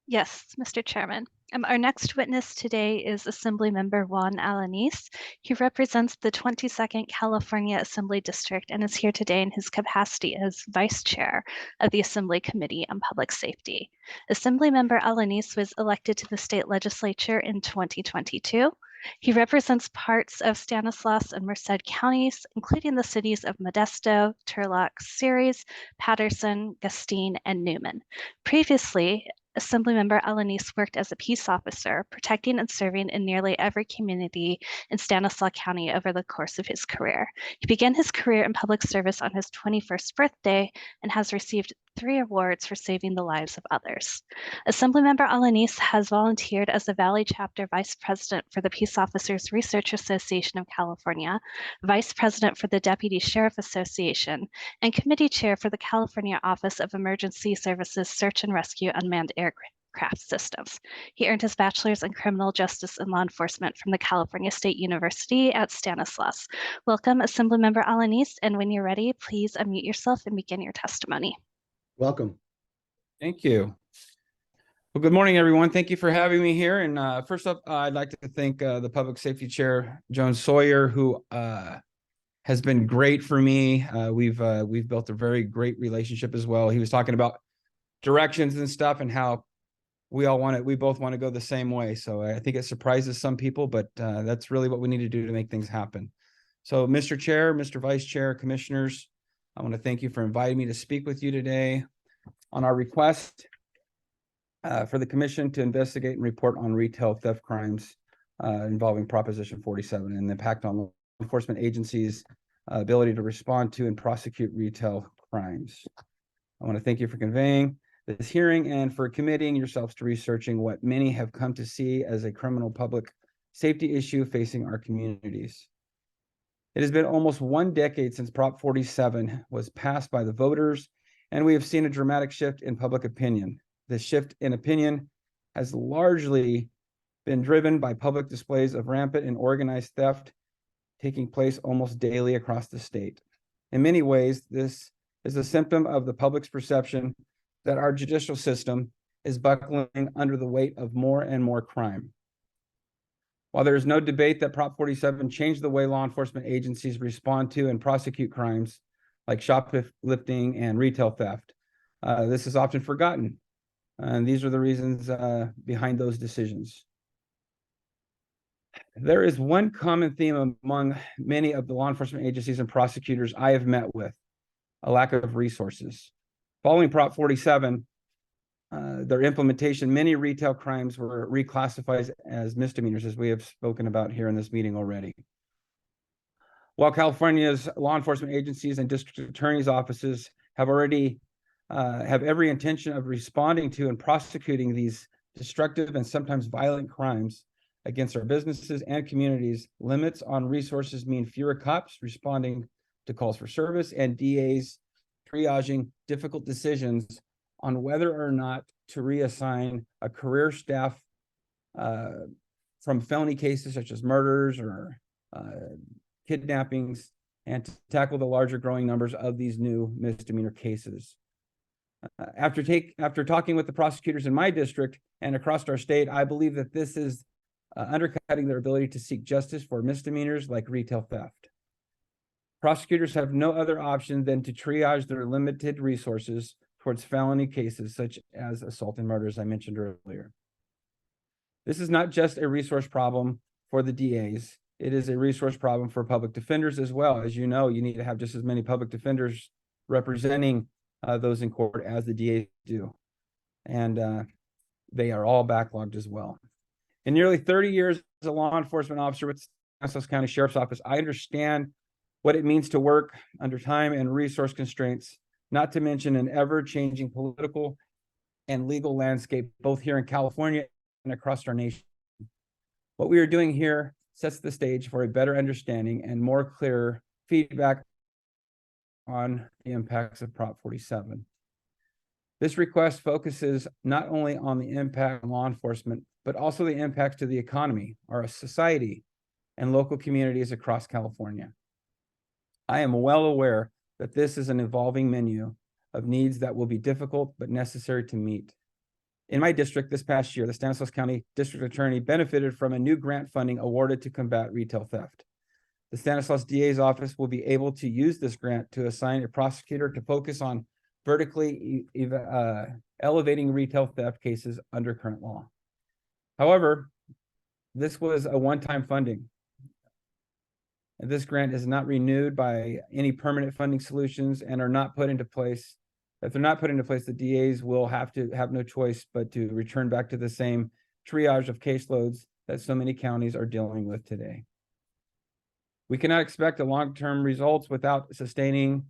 Yes, Mr. Chairman. Our next witness today is Assemblymember Juan Alanis. He represents the 22nd California Assembly District and is here today in his capacity as Vice Chair of the Assembly Committee on Public Safety. Assemblymember Alanis was elected to the state legislature in 2022. He represents parts of Stanislaus and Merced counties, including the cities of Modesto, Turlock, Ceres, Patterson, Gustine, and Newman. Previously, Assemblymember Alanis worked as a peace officer, protecting and serving in nearly every community in Stanislaus County over the course of his career. He began his career in public service on his 21st birthday and has received 3 awards for saving the lives of others. Assemblymember Alanis has volunteered as the Valley Chapter Vice President for the Peace Officers Research Association of California, Vice President for the Deputy Sheriff Association, and Committee Chair for the California Office of Emergency Services Search and Rescue Unmanned Aircraft Systems. He earned his bachelor's in criminal justice and law enforcement from the California State University at Stanislaus. Welcome, Assemblymember Alanis, and when you're ready, please unmute yourself and begin your testimony. Welcome. Thank you. Well, good morning, everyone. Thank you for having me here. And first up, I'd like to thank the Public Safety Chair, Jones-Sawyer, who has been great for me. We've built a very great relationship as well. He was talking about directions and stuff and how we both want to go the same way. So I think it surprises some people, but that's really what we need to do to make things happen. So Mr. Chair, Mr. Vice Chair, Commissioners, I want to thank you for inviting me to speak with you today on our request for the Commission to investigate and report on retail theft crimes involving Proposition 47 and the impact on law enforcement agencies' ability to respond to and prosecute retail crimes. I want to thank you for convening this hearing and for committing yourselves to researching what many have come to see as a criminal public safety issue facing our communities. It has been almost 1 decade since Prop 47 was passed by the voters, and we have seen a dramatic shift in public opinion. This shift in opinion has largely been driven by public displays of rampant and organized theft taking place almost daily across the state. In many ways, this is a symptom of the public's perception that our judicial system is buckling under the weight of more and more crime. While there is no debate that Prop 47 changed the way law enforcement agencies respond to and prosecute crimes like shoplifting and retail theft, this is often forgotten. And these are the reasons behind those decisions. There is one common theme among many of the law enforcement agencies and prosecutors I have met with: a lack of resources. Following Prop 47, their implementation, many retail crimes were reclassified as misdemeanors, as we have spoken about here in this meeting already. While California's law enforcement agencies and district attorneys' offices have already have every intention of responding to and prosecuting these destructive and sometimes violent crimes against our businesses and communities, limits on resources mean fewer cops responding to calls for service and DAs triaging difficult decisions on whether or not to reassign a career staff from felony cases such as murders or kidnappings, and to tackle the larger growing numbers of these new misdemeanor cases. After talking with the prosecutors in my district and across our state, I believe that this is undercutting their ability to seek justice for misdemeanors like retail theft. Prosecutors have no other option than to triage their limited resources towards felony cases such as assault and murder, as I mentioned earlier. This is not just a resource problem for the DAs. It is a resource problem for public defenders as well. As you know, you need to have just as many public defenders representing those in court as the DAs do. And they are all backlogged as well. In nearly 30 years as a law enforcement officer with Stanislaus County Sheriff's Office, I understand what it means to work under time and resource constraints, not to mention an ever-changing political and legal landscape, both here in California and across our nation. What we are doing here sets the stage for a better understanding and more clear feedback on the impacts of Prop 47. This request focuses not only on the impact on law enforcement, but also the impacts to the economy, our society, and local communities across California. I am well aware that this is an evolving menu of needs that will be difficult but necessary to meet. In my district this past year, the Stanislaus County District Attorney benefited from a new grant funding awarded to combat retail theft. The Stanislaus DA's office will be able to use this grant to assign a prosecutor to focus on vertically elevating retail theft cases under current law. However, this was a one-time funding. This grant is not renewed by any permanent funding solutions and are not put into place. If they're not put into place, the DAs will have no choice but to return back to the same triage of caseloads that so many counties are dealing with today. We cannot expect long-term results without sustaining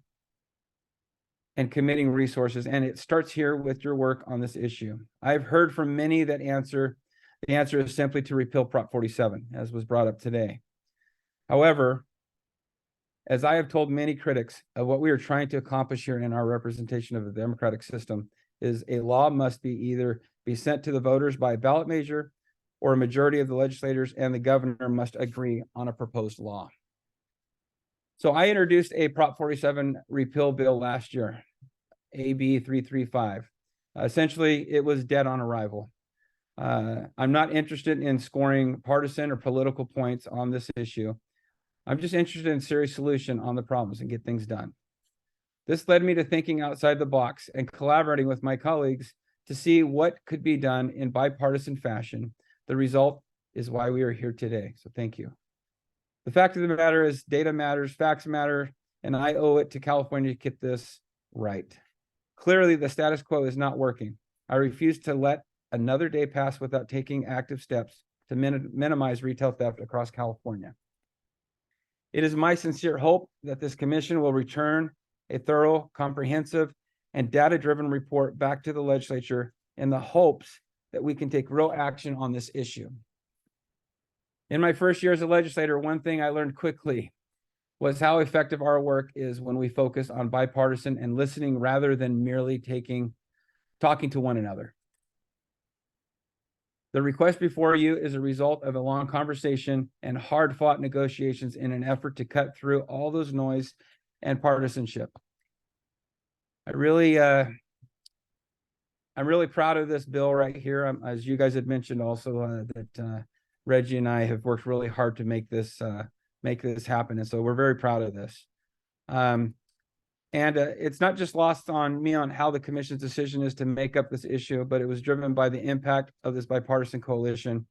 and committing resources, and it starts here with your work on this issue. I've heard from many that the answer is simply to repeal Prop 47, as was brought up today. However, as I have told many critics of what we are trying to accomplish here in our representation of the democratic system, is a law must be either be sent to the voters by a ballot measure, or a majority of the legislators and the governor must agree on a proposed law. So I introduced a Prop 47 repeal bill last year, AB 335. Essentially, it was dead on arrival. I'm not interested in scoring partisan or political points on this issue. I'm just interested in serious solution on the problems and get things done. This led me to thinking outside the box and collaborating with my colleagues to see what could be done in bipartisan fashion. The result is why we are here today. So thank you. The fact of the matter is data matters, facts matter, and I owe it to California to get this right. Clearly, the status quo is not working. I refuse to let another day pass without taking active steps to minimize retail theft across California. It is my sincere hope that this commission will return a thorough, comprehensive, and data-driven report back to the legislature in the hopes that we can take real action on this issue. In my first year as a legislator, one thing I learned quickly was how effective our work is when we focus on bipartisan and listening rather than merely talking to one another. The request before you is a result of a long conversation and hard-fought negotiations in an effort to cut through all those noise and partisanship. I'm really proud of this bill right here. As you guys had mentioned also that Reggie and I have worked really hard to make this happen. And so we're very proud of this. And it's not just lost on me on how the commission's decision is to make up this issue, but it was driven by the impact of this bipartisan coalition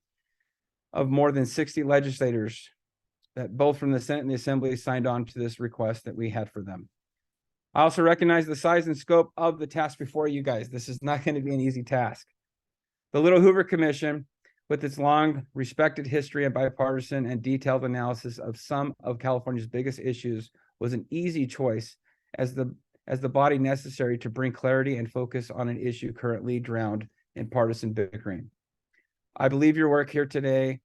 of more than 60 legislators that both from the Senate and the Assembly signed on to this request that we had for them. I also recognize the size and scope of the task before you guys. This is not going to be an easy task. The Little Hoover Commission, with its long respected history of bipartisan and detailed analysis of some of California's biggest issues, was an easy choice as the body necessary to bring clarity and focus on an issue currently drowned in partisan bickering. I believe your work here today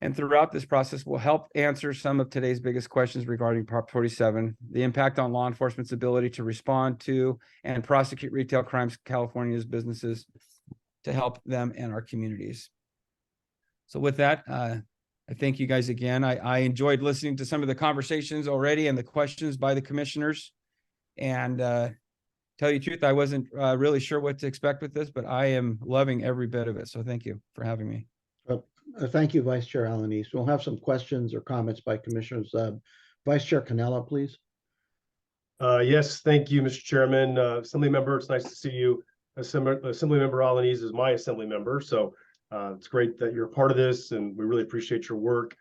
and throughout this process will help answer some of today's biggest questions regarding Prop 47, the impact on law enforcement's ability to respond to and prosecute retail crimes, California's businesses, to help them and our communities. So with that, I thank you guys again. I enjoyed listening to some of the conversations already and the questions by the commissioners. And tell you the truth, I wasn't really sure what to expect with this, but I am loving every bit of it. So thank you for having me. Thank you, Vice Chair Alanis. We'll have some questions or comments by commissioners. Vice Chair Cannella, please. Yes, thank you, Mr. Chairman. Assemblymember, it's nice to see you. Assemblymember Alanis is my assembly member, so it's great that you're a part of this, and we really appreciate your work.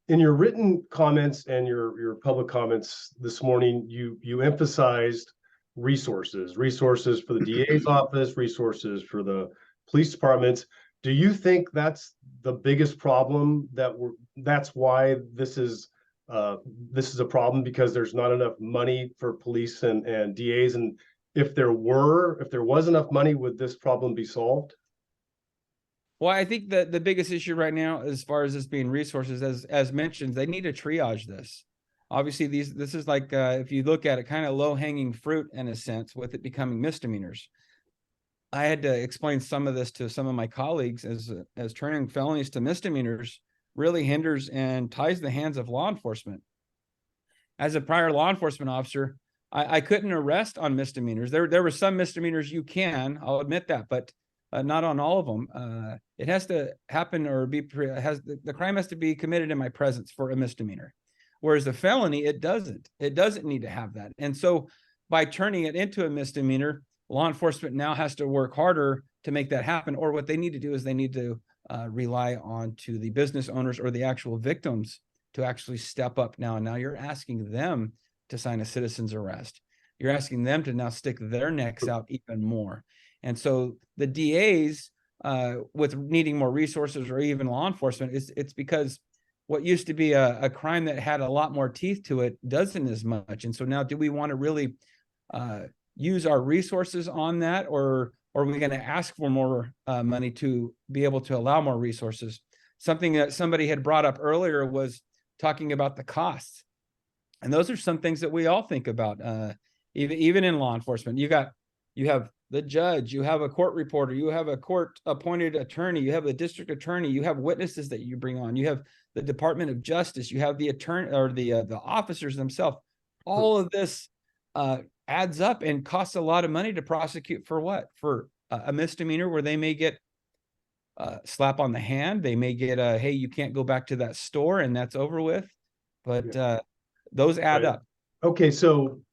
In your written comments and your public comments this morning, you emphasized resources for the DA's office, resources for the police departments. Do you think that's the biggest problem that's why this is a problem, because there's not enough money for police and DAs? And if there was enough money, would this problem be solved? Well, I think that the biggest issue right now, as far as this being resources, as mentioned, they need to triage this. Obviously, this is like, if you look at it, kind of low hanging fruit in a sense, with it becoming misdemeanors. I had to explain some of this to some of my colleagues, as turning felonies to misdemeanors really hinders and ties the hands of law enforcement. As a prior law enforcement officer, I couldn't arrest on misdemeanors. There were some misdemeanors you can, I'll admit that, but not on all of them. It has to happen or the crime has to be committed in my presence for a misdemeanor. Whereas the felony, it doesn't need to have that. And so by turning it into a misdemeanor, law enforcement now has to work harder to make that happen. Or what they need to do is they need to rely on to the business owners or the actual victims to actually step up now. And now you're asking them to sign a citizen's arrest. You're asking them to now stick their necks out even more. And so the DAs, with needing more resources, or even law enforcement, it's because what used to be a crime that had a lot more teeth to it doesn't as much. And so now, do we want to really use our resources on that, or are we going to ask for more money to be able to allow more resources? Something that somebody had brought up earlier was talking about the costs. And those are some things that we all think about, even in law enforcement. You have the judge, you have a court reporter, you have a court appointed attorney, you have a district attorney, you have witnesses that you bring on, you have the Department of Justice, you have the attorney or the officers themselves. All of this adds up and costs a lot of money to prosecute for what? For a misdemeanor where they may get slap on the hand. They may get hey, you can't go back to that store, and that's over with. But those add up. Okay,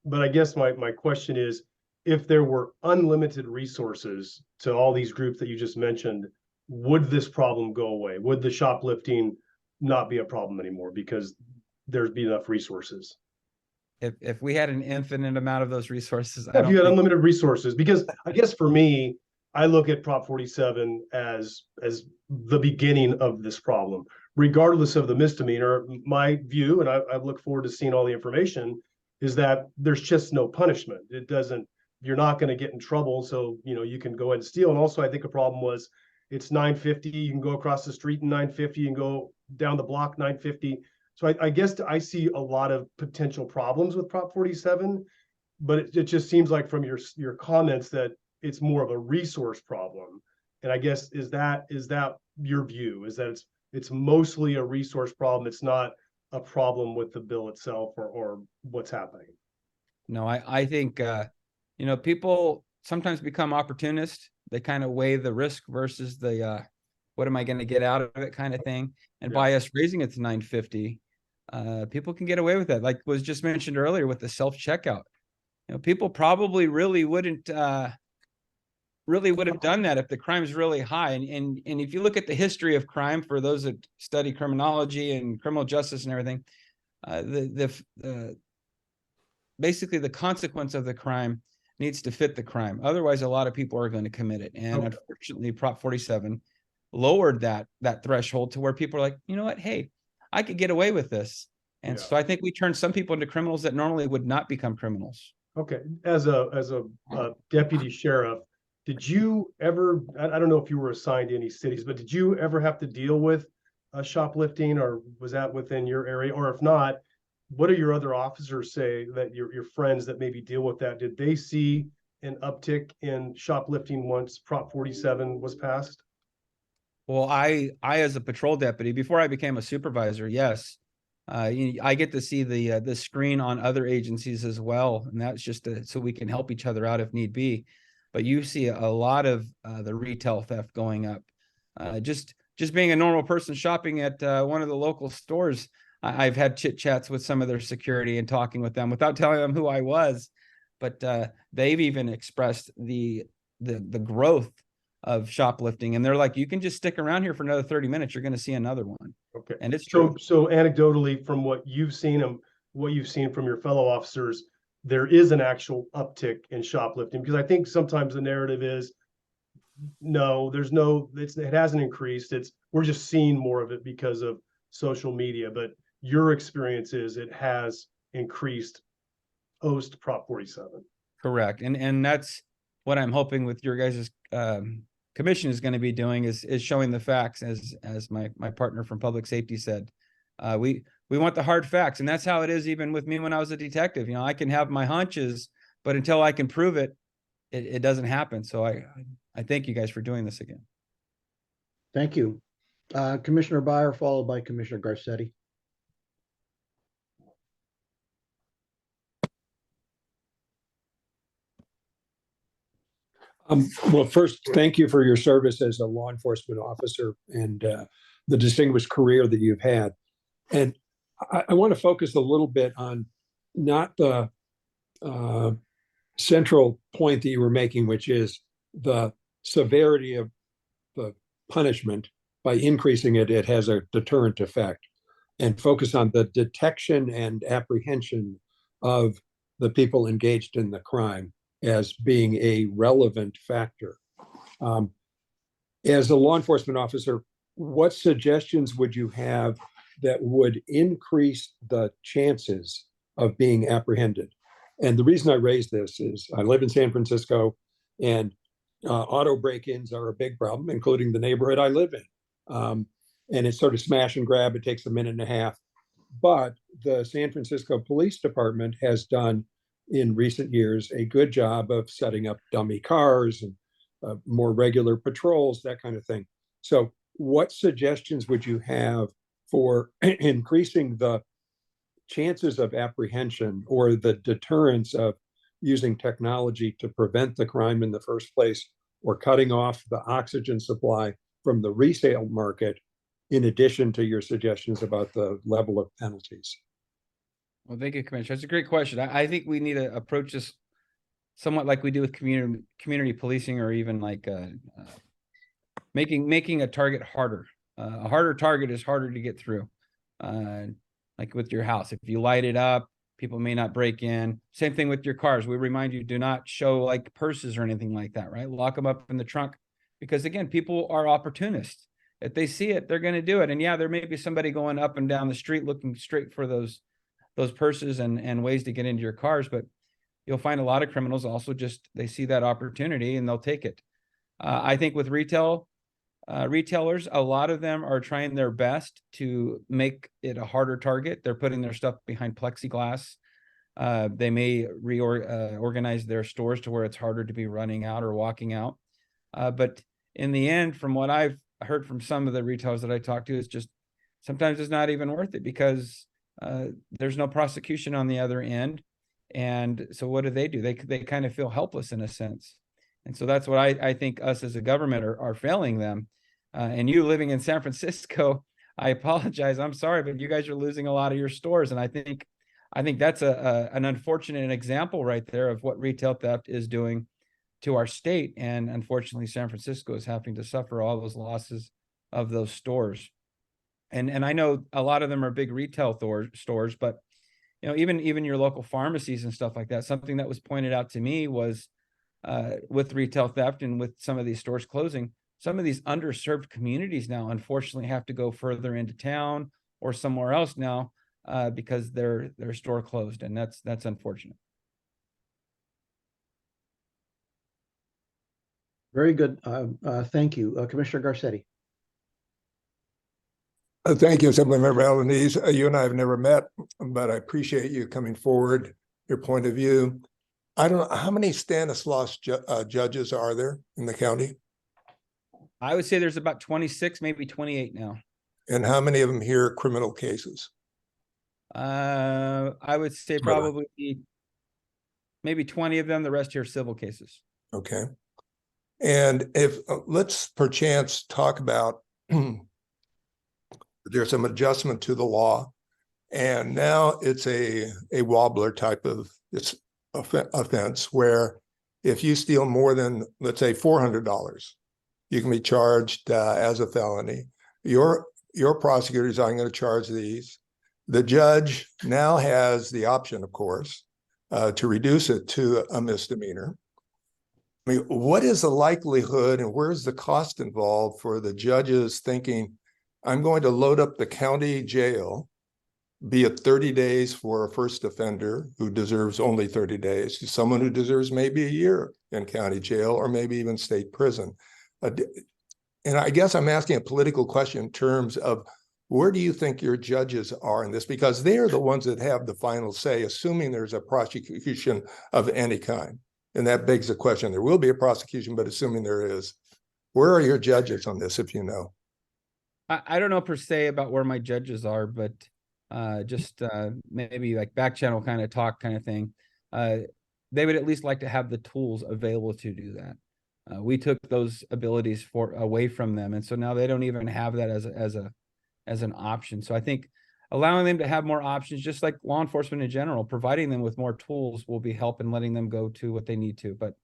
but I guess my question is, if there were unlimited resources to all these groups that you just mentioned, would this problem go away? Would the shoplifting not be a problem anymore because there'd be enough resources? If we had an infinite amount of those resources, if you had unlimited resources, because I guess for me, I look at Prop 47 as the beginning of this problem, regardless of the misdemeanor. My view, and I look forward to seeing all the information, is that there's just no punishment. You're not going to get in trouble, so you can go ahead and steal. And also, I think a problem was it's $9.50. You can go across the street in $9.50 and go down the block $9.50. So I guess I see a lot of potential problems with Prop 47, but it just seems like from your comments that it's more of a resource problem. And I guess is that your view? Is that it's mostly a resource problem? It's not a problem with the bill itself or what's happening? No, I think people sometimes become opportunists. They kind of weigh the risk versus the what am I going to get out of it kind of thing. And by us raising it to $9.50, people can get away with that. Like was just mentioned earlier with the self-checkout. People probably really wouldn't would have done that if the crime's really high. And if you look at the history of crime, for those that study criminology and criminal justice and everything, basically the consequence of the crime needs to fit the crime. Otherwise, a lot of people are going to commit it. And unfortunately, Prop 47 lowered that threshold to where people are like, you know what? Hey, I could get away with this. And so I think we turned some people into criminals that normally would not become criminals. Okay. As a deputy sheriff, did you ever, I don't know if you were assigned to any cities, but did you ever have to deal with shoplifting, or was that within your area? Or if not, what do your other officers say, that your friends that maybe deal with that? Did they see an uptick in shoplifting once Prop 47 was passed? Well, I as a patrol deputy, before I became a supervisor, yes, I get to see the screen on other agencies as well, and that's just so we can help each other out if need be. But you see a lot of the retail theft going up. Just being a normal person shopping at one of the local stores, I've had chit chats with some of their security and talking with them without telling them who I was. But they've even expressed the growth of shoplifting, and they're like, you can just stick around here for another 30 minutes, you're going to see another one. Okay. And it's true. So anecdotally, from what you've seen and what you've seen from your fellow officers, there is an actual uptick in shoplifting, because I think sometimes the narrative is No, there's no, it hasn't increased. We're just seeing more of it because of social media, but your experience is it has increased post Prop 47. Correct. And that's what I'm hoping with your guys' commission is going to be doing is showing the facts, as my partner from public safety said. We want the hard facts, and that's how it is even with me when I was a detective. You know, I can have my hunches, but until I can prove it, it doesn't happen. So I thank you guys for doing this again. Thank you. Commissioner Byer, followed by Commissioner Garcetti. Well, first, thank you for your service as a law enforcement officer and the distinguished career that you've had. And I want to focus a little bit on not the central point that you were making, which is the severity of the punishment. By increasing it, it has a deterrent effect, and focus on the detection and apprehension of the people engaged in the crime as being a relevant factor. As a law enforcement officer, what suggestions would you have that would increase the chances of being apprehended? And the reason I raise this is I live in San Francisco, and auto break-ins are a big problem, including the neighborhood I live in. And it's sort of smash and grab. It takes a minute and a half. But the San Francisco Police Department has done in recent years a good job of setting up dummy cars and more regular patrols, that kind of thing. So what suggestions would you have for increasing the chances of apprehension or the deterrence of using technology to prevent the crime in the first place, or cutting off the oxygen supply from the resale market, in addition to your suggestions about the level of penalties? Well, thank you, Commissioner. That's a great question. I think we need to approach this somewhat like we do with community policing, or even like making a target harder. A harder target is harder to get through. Like with your house, if you light it up, people may not break in. Same thing with your cars. We remind you, do not show like purses or anything like that, right? Lock them up in the trunk, because again, people are opportunists. If they see it, they're going to do it. And yeah, there may be somebody going up and down the street looking straight for those purses and ways to get into your cars, but you'll find a lot of criminals also just, they see that opportunity and they'll take it. I think with retailers, a lot of them are trying their best to make it a harder target. They're putting their stuff behind plexiglass. They may reorganize their stores to where it's harder to be running out or walking out. But in the end, from what I've heard from some of the retailers that I talk to, it's just sometimes it's not even worth it, because there's no prosecution on the other end. And so what do? They kind of feel helpless in a sense. And so that's what I think us as a government are failing them. And you living in San Francisco, I apologize. I'm sorry, but you guys are losing a lot of your stores. And I think that's an unfortunate example right there of what retail theft is doing to our state. And unfortunately, San Francisco is having to suffer all those losses of those stores. And I know a lot of them are big retail stores, but you know, even your local pharmacies and stuff like that. Something that was pointed out to me was with retail theft and with some of these stores closing, some of these underserved communities now unfortunately have to go further into town or somewhere else now because their store closed, and that's unfortunate. Very good. Thank you. Commissioner Garcetti. Thank you, Assemblymember Alanis. You and I have never met, but I appreciate you coming forward, your point of view. I don't know, how many Stanislaus judges are there in the county? I would say there's about 26, maybe 28 now. And how many of them hear criminal cases? I would say probably maybe 20 of them. The rest hear civil cases. Okay. And if let's perchance talk about there's some adjustment to the law, and now it's a wobbler type of offense where if you steal more than, let's say, $400, you can be charged as a felony. Your prosecutors, I'm going to charge these. The judge now has the option, of course, to reduce it to a misdemeanor. I mean, what is the likelihood and where's the cost involved for the judges thinking, I'm going to load up the county jail, be it 30 days for a first offender who deserves only 30 days, to someone who deserves maybe a year in county jail or maybe even state prison. And I guess I'm asking a political question in terms of where do you think your judges are in this? Because they're the ones that have the final say, assuming there's a prosecution of any kind. And that begs the question, there will be a prosecution, but assuming there is, where are your judges on this, if you know? I don't know per se about where my judges are, but just maybe like back channel kind of talk kind of thing. They would at least like to have the tools available to do that. We took those abilities away from them, and so now they don't even have that as an option. So I think allowing them to have more options, just like law enforcement in general, providing them with more tools will be help in letting them go to what they need to. But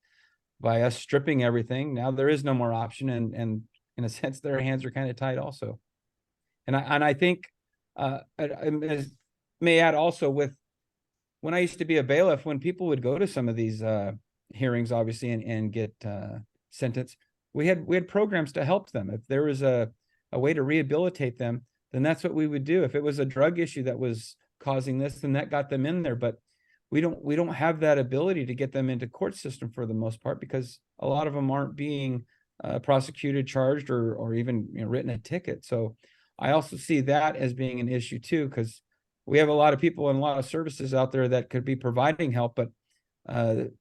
by us stripping everything, now there is no more option, and in a sense, their hands are kind of tied also. And I think I may add also with when I used to be a bailiff, when people would go to some of these hearings, obviously, and get sentenced, we had programs to help them. If there was a way to rehabilitate them, then that's what we would do. If it was a drug issue that was causing this, then that got them in there. But we don't have that ability to get them into court system for the most part, because a lot of them aren't being prosecuted, charged, or even written a ticket. So I also see that as being an issue too, because we have a lot of people and a lot of services out there that could be providing help, but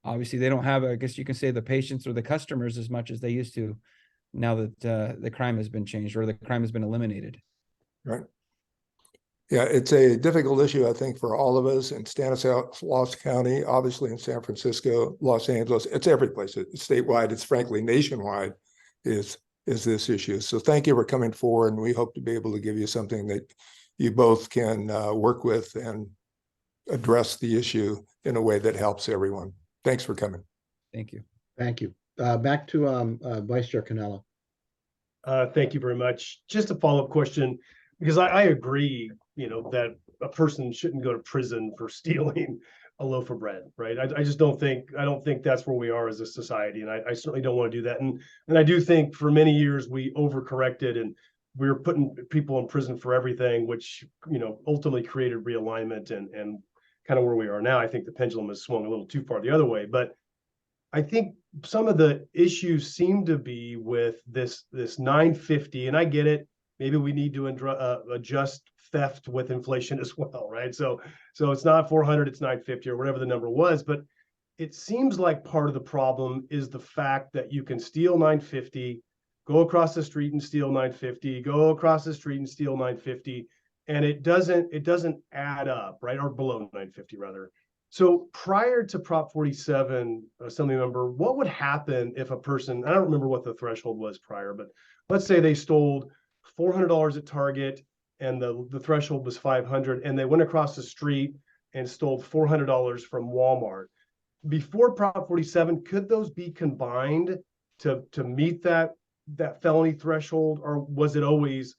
obviously they don't have, I guess you can say, the patients or the customers as much as they used to now that the crime has been changed or the crime has been eliminated. Right. Yeah, it's a difficult issue, I think, for all of us in Stanislaus County, obviously in San Francisco, Los Angeles. It's every place. It's statewide. It's frankly nationwide. Is this issue? So thank you for coming forward, and we hope to be able to give you something that you both can work with and address the issue in a way that helps everyone. Thanks for coming. Thank you. Thank you. Back to Vice Chair Cannella. Thank you very much. Just a follow-up question, because I agree, that a person shouldn't go to prison for stealing a loaf of bread, right? I just don't think that's where we are as a society, and I certainly don't want to do that. And I do think for many years we overcorrected and we were putting people in prison for everything, which ultimately created realignment and kind of where we are now. I think the pendulum has swung a little too far the other way, but I think some of the issues seem to be with this 950, and I get it. Maybe we need to adjust theft with inflation as well, right? So it's not 400, it's 950 or whatever the number was, but it seems like part of the problem is the fact that you can steal 950, go across the street and steal 950, go across the street and steal 950, and it doesn't add up, right? Or below 950 rather. So prior to Prop 47, Assemblymember, what would happen if a person, I don't remember what the threshold was prior, but let's say they stole $400 at Target and the threshold was 500, and they went across the street and stole $400 from Walmart. Before Prop 47, could those be combined to meet that felony threshold, or was it always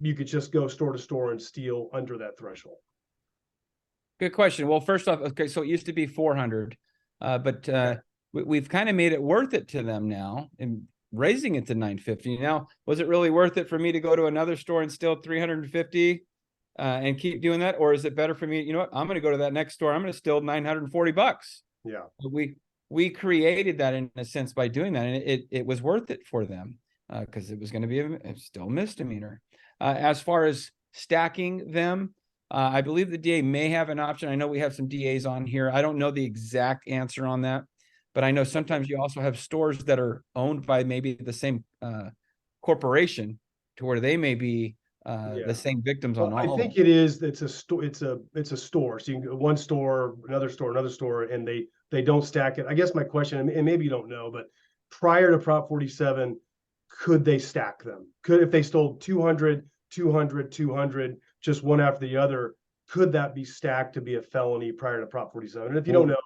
you could just go store to store and steal under that threshold? Good question. Well, first off, okay, so it used to be 400, but we've kind of made it worth it to them now and raising it to 950. Now, was it really worth it for me to go to another store and steal 350 and keep doing that? Or is it better for me, you know what, I'm going to go to that next store, I'm going to steal $940. Yeah. We created that in a sense by doing that, and it was worth it for them because it was going to be still a misdemeanor. As far as stacking them, I believe the DA may have an option. I know we have some DAs on here. I don't know the exact answer on that, but I know sometimes you also have stores that are owned by maybe the same corporation to where they may be the same victims on all. I think it is. It's a store. It's a store. So you can go one store, another store, and they don't stack it. I guess my question, and maybe you don't know, but prior to Prop 47, could they stack them? Could, if they stole 200, 200, 200, just one after the other, could that be stacked to be a felony prior to Prop 47? And if you don't know,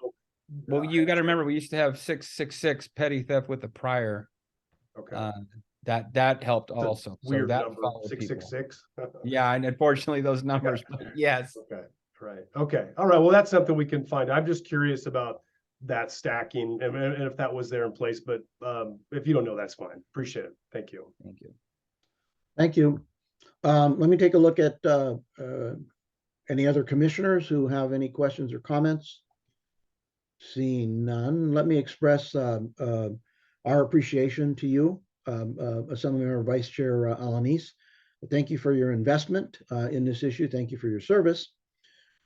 well, you got to remember we used to have 666 petty theft with a prior. Okay. That helped also. Weird so that number, 666. Yeah, and unfortunately those numbers. But yes. Okay. Right. Okay. All right. Well, that's something we can find. I'm just curious about that stacking and if that was there in place, but if you don't know, that's fine. Appreciate it. Thank you. Thank you. Thank you. Let me take a look at any other commissioners who have any questions or comments. Seeing none, let me express our appreciation to you, Assemblymember Vice Chair Alanis. Thank you for your investment in this issue. Thank you for your service.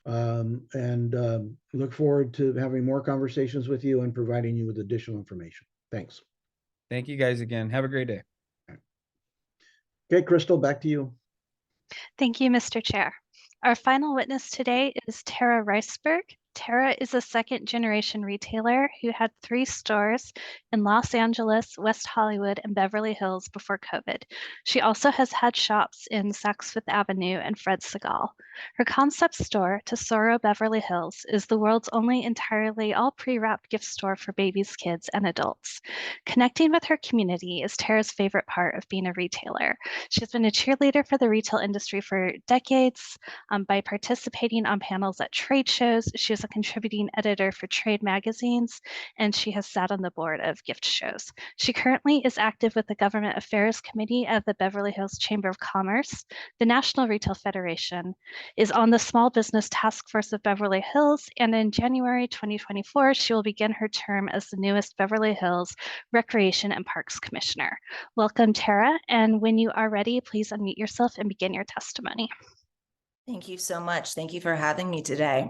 And look forward to having more conversations with you and providing you with additional information. Thanks. Thank you guys again. Have a great day. Okay, Crystal, back to you. Thank you, Mr. Chair. Our final witness today is Tara Riceberg. Tara is a second-generation retailer who had 3 stores in Los Angeles, West Hollywood, and Beverly Hills before COVID. She also has had shops in Saks Fifth Avenue and Fred Segal. Her concept store, Tesoro Beverly Hills, is the world's only entirely all pre-wrapped gift store for babies, kids, and adults. Connecting with her community is Tara's favorite part of being a retailer. She's been a cheerleader for the retail industry for decades by participating on panels at trade shows. She is a contributing editor for trade magazines, and she has sat on the board of gift shows. She currently is active with the Government Affairs Committee of the Beverly Hills Chamber of Commerce. The National Retail Federation is on the Small Business Task Force of Beverly Hills, and in January 2024, she will begin her term as the newest Beverly Hills Recreation and Parks Commissioner. Welcome, Tara, and when you are ready, please unmute yourself and begin your testimony. Thank you so much. Thank you for having me today.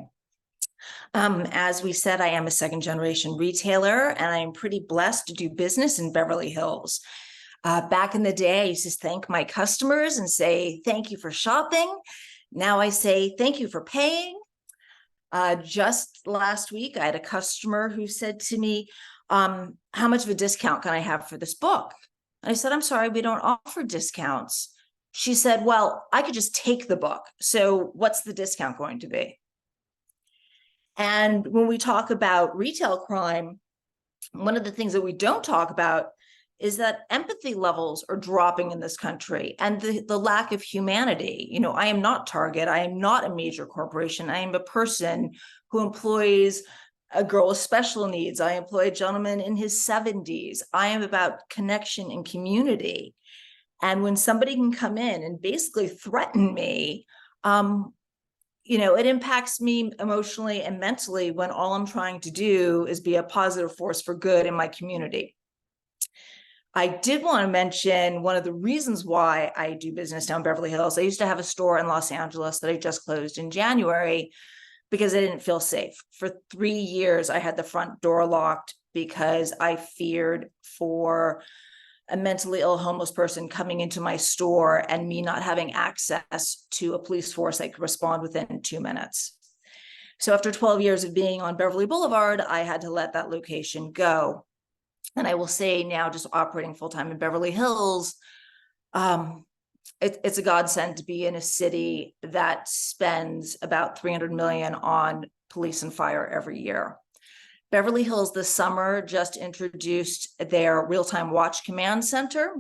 As we said, I am a second-generation retailer, and I am pretty blessed to do business in Beverly Hills. Back in the day, I used to thank my customers and say, thank you for shopping. Now I say, thank you for paying. Just last week, I had a customer who said to me, how much of a discount can I have for this book? And I said, I'm sorry, we don't offer discounts. She said, well, I could just take the book. So what's the discount going to be? And when we talk about retail crime, one of the things that we don't talk about is that empathy levels are dropping in this country, and the lack of humanity. You know, I am not Target. I am not a major corporation. I am a person who employs a girl with special needs. I employ a gentleman in his 70s. I am about connection and community. And when somebody can come in and basically threaten me, you know, it impacts me emotionally and mentally when all I'm trying to do is be a positive force for good in my community. I did want to mention one of the reasons why I do business down Beverly Hills. I used to have a store in Los Angeles that I just closed in January because I didn't feel safe. For 3 years, I had the front door locked because I feared for a mentally ill homeless person coming into my store and me not having access to a police force that could respond within 2 minutes. So after 12 years of being on Beverly Boulevard, I had to let that location go. And I will say now, just operating full-time in Beverly Hills, it's a godsend to be in a city that spends about $300 million on police and fire every year. Beverly Hills this summer just introduced their real-time watch command center.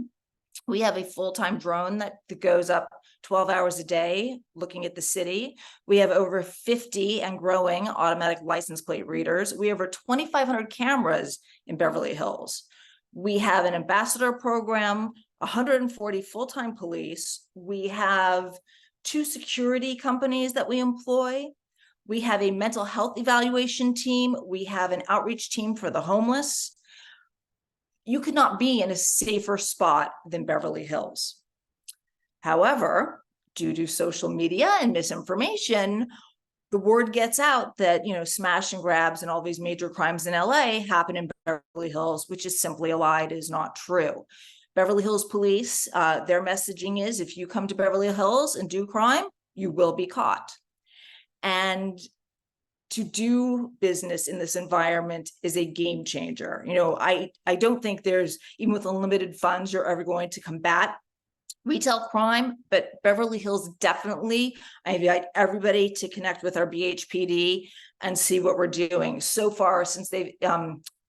We have a full-time drone that goes up 12 hours a day looking at the city. We have over 50 and growing automatic license plate readers. We have over 2,500 cameras in Beverly Hills. We have an ambassador program, 140 full-time police. We have 2 security companies that we employ. We have a mental health evaluation team. We have an outreach team for the homeless. You could not be in a safer spot than Beverly Hills. However, due to social media and misinformation, the word gets out that, you know, smash and grabs and all these major crimes in LA happen in Beverly Hills, which is simply a lie. It is not true. Beverly Hills Police, their messaging is, if you come to Beverly Hills and do crime, you will be caught. And to do business in this environment is a game changer. You know, I don't think there's, even with unlimited funds, you're ever going to combat retail crime, but Beverly Hills definitely, I invite everybody to connect with our BHPD and see what we're doing. So far, since they've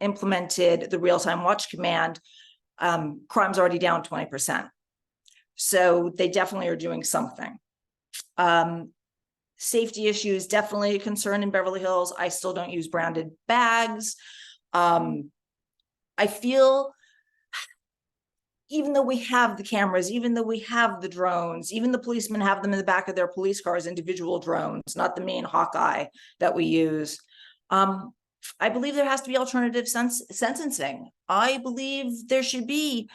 implemented the real-time watch command, crime's already down 20%. So they definitely are doing something. Safety issues, definitely a concern in Beverly Hills. I still don't use branded bags. I feel, even though we have the cameras, even though we have the drones, even the policemen have them in the back of their police cars, individual drones, not the main Hawkeye that we use. I believe there has to be alternative sentencing. I believe there should be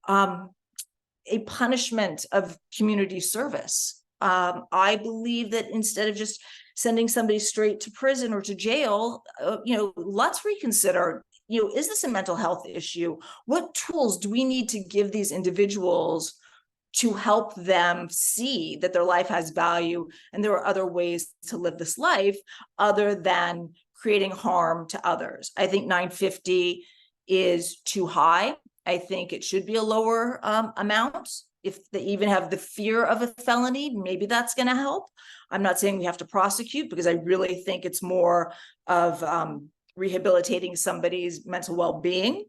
a punishment of community service. I believe that instead of just sending somebody straight to prison or to jail, let's reconsider, is this a mental health issue? What tools do we need to give these individuals to help them see that their life has value and there are other ways to live this life other than creating harm to others? I think 950 is too high. I think it should be a lower amount. If they even have the fear of a felony, maybe that's going to help. I'm not saying we have to prosecute, because I really think it's more of rehabilitating somebody's mental well-being.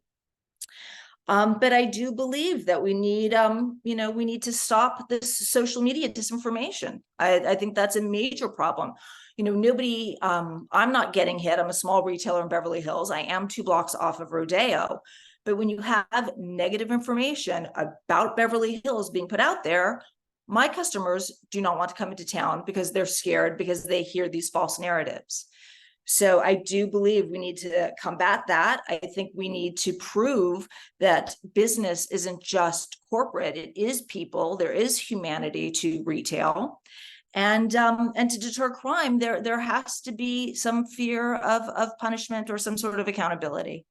But I do believe that we need, we need to stop this social media disinformation. I think that's a major problem. Nobody, I'm not getting hit. I'm a small retailer in Beverly Hills. I am 2 blocks off of Rodeo. But when you have negative information about Beverly Hills being put out there, my customers do not want to come into town because they're scared, because they hear these false narratives. So I do believe we need to combat that. I think we need to prove that business isn't just corporate. It is people. There is humanity to retail. And to deter crime, there has to be some fear of punishment or some sort of accountability.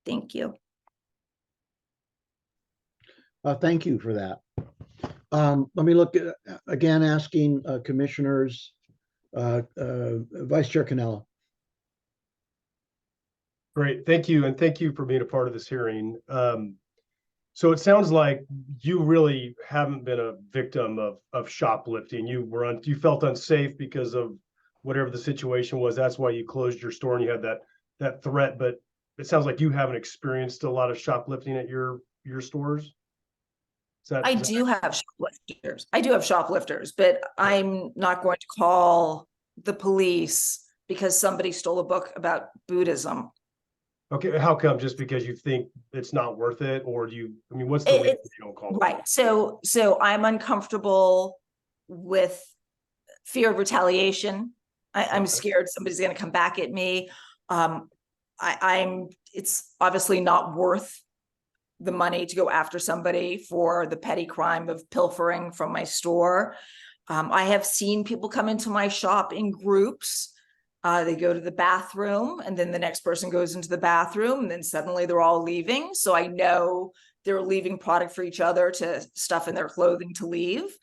Thank you. Thank you for that. Let me look at, again, asking commissioners, Vice Chair Cannella. Great, thank you. And thank you for being a part of this hearing. So it sounds like you really haven't been a victim of shoplifting. You felt unsafe because of whatever the situation was. That's why you closed your store and you had that threat. But it sounds like you haven't experienced a lot of shoplifting at your stores. I do have shoplifters. I do have shoplifters, but I'm not going to call the police because somebody stole a book about Buddhism. Okay, how come? Just because you think it's not worth it, or what's the reason you don't call them? Right. So I'm uncomfortable with fear of retaliation. I'm scared somebody's going to come back at me. It's obviously not worth the money to go after somebody for the petty crime of pilfering from my store. I have seen people come into my shop in groups. They go to the bathroom and then the next person goes into the bathroom and then suddenly they're all leaving. So I know they're leaving product for each other to stuff in their clothing to leave.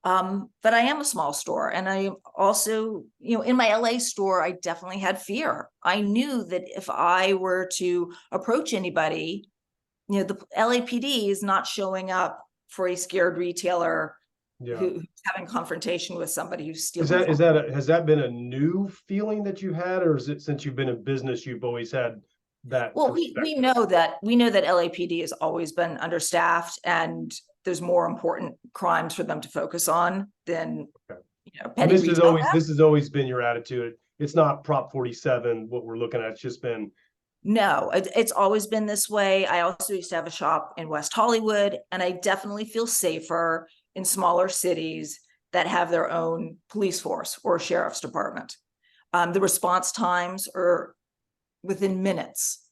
But I am a small store. And I also, in my LA store, I definitely had fear. I knew that if I were to approach anybody, the LAPD is not showing up for a scared retailer who's having confrontation with somebody who's stealing. Has that been a new feeling that you had, or is it since you've been in business, you've always had that? Well, we know that LAPD has always been understaffed and there's more important crimes for them to focus on than petty retail. This has always been your attitude. It's not Prop 47 what we're looking at. It's just been. No, it's always been this way. I also used to have a shop in West Hollywood, and I definitely feel safer in smaller cities that have their own police force or sheriff's department. The response times are within minutes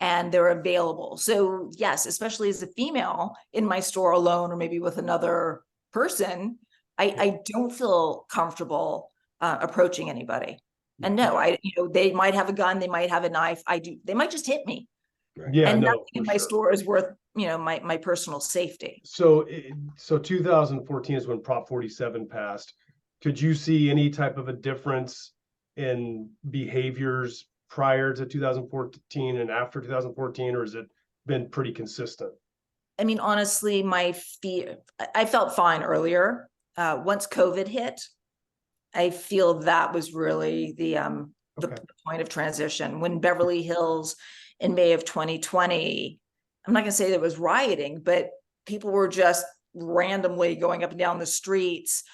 and they're available. So yes, especially as a female in my store alone or maybe with another person, I don't feel comfortable approaching anybody. And no, they might have a gun, they might have a knife. They might just hit me. Yeah, and nothing in my store is worth, my personal safety. So 2014 is when Prop 47 passed. Could you see any type of a difference in behaviors prior to 2014 and after 2014, or has it been pretty consistent? I mean, honestly, I felt fine earlier. Once COVID hit, I feel that was really the point of transition. When Beverly Hills in May of 2020, I'm not going to say there was rioting, but people were just randomly going up and down the streets,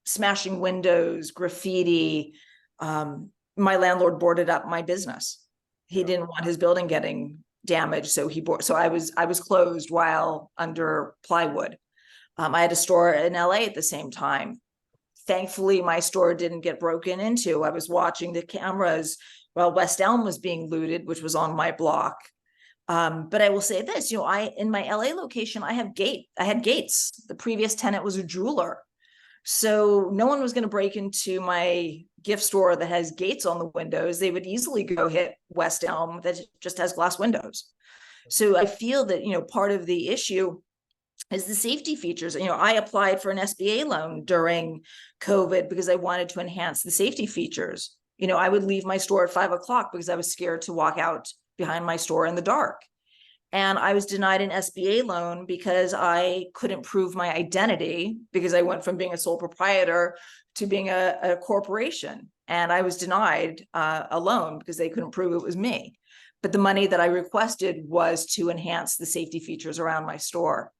smashing windows, graffiti. My landlord boarded up my business. He didn't want his building getting damaged, so I was closed while under plywood. I had a store in LA at the same time. Thankfully, my store didn't get broken into. I was watching the cameras while West Elm was being looted, which was on my block. But I will say this, in my LA location, I had gates. The previous tenant was a jeweler. So no one was going to break into my gift store that has gates on the windows. They would easily go hit West Elm that just has glass windows. So I feel that, part of the issue is the safety features. I applied for an SBA loan during COVID because I wanted to enhance the safety features. I would leave my store at 5 o'clock because I was scared to walk out behind my store in the dark. And I was denied an SBA loan because I couldn't prove my identity because I went from being a sole proprietor to being a corporation. And I was denied a loan because they couldn't prove it was me. But the money that I requested was to enhance the safety features around my store.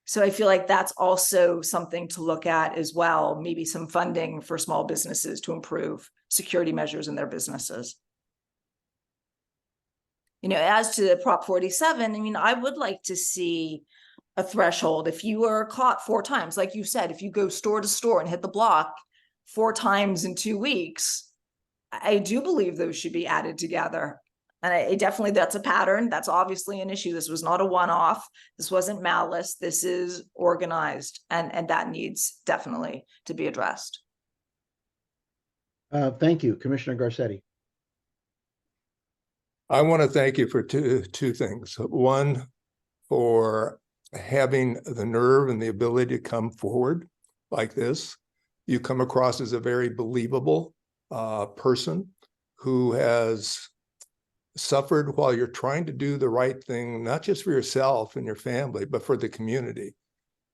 So I feel like that's also something to look at as well, maybe some funding for small businesses to improve security measures in their businesses. As to Prop 47, I would like to see a threshold. If you are caught 4 times, like you said, if you go store to store and hit the block 4 times in 2 weeks, I do believe those should be added together. And definitely, that's a pattern. That's obviously an issue. This was not a one-off. This wasn't malice. This is organized, and that needs definitely to be addressed. Thank you, Commissioner Garcetti. I want to thank you for two things. One, for having the nerve and the ability to come forward like this. You come across as a very believable person who has suffered while you're trying to do the right thing, not just for yourself and your family, but for the community.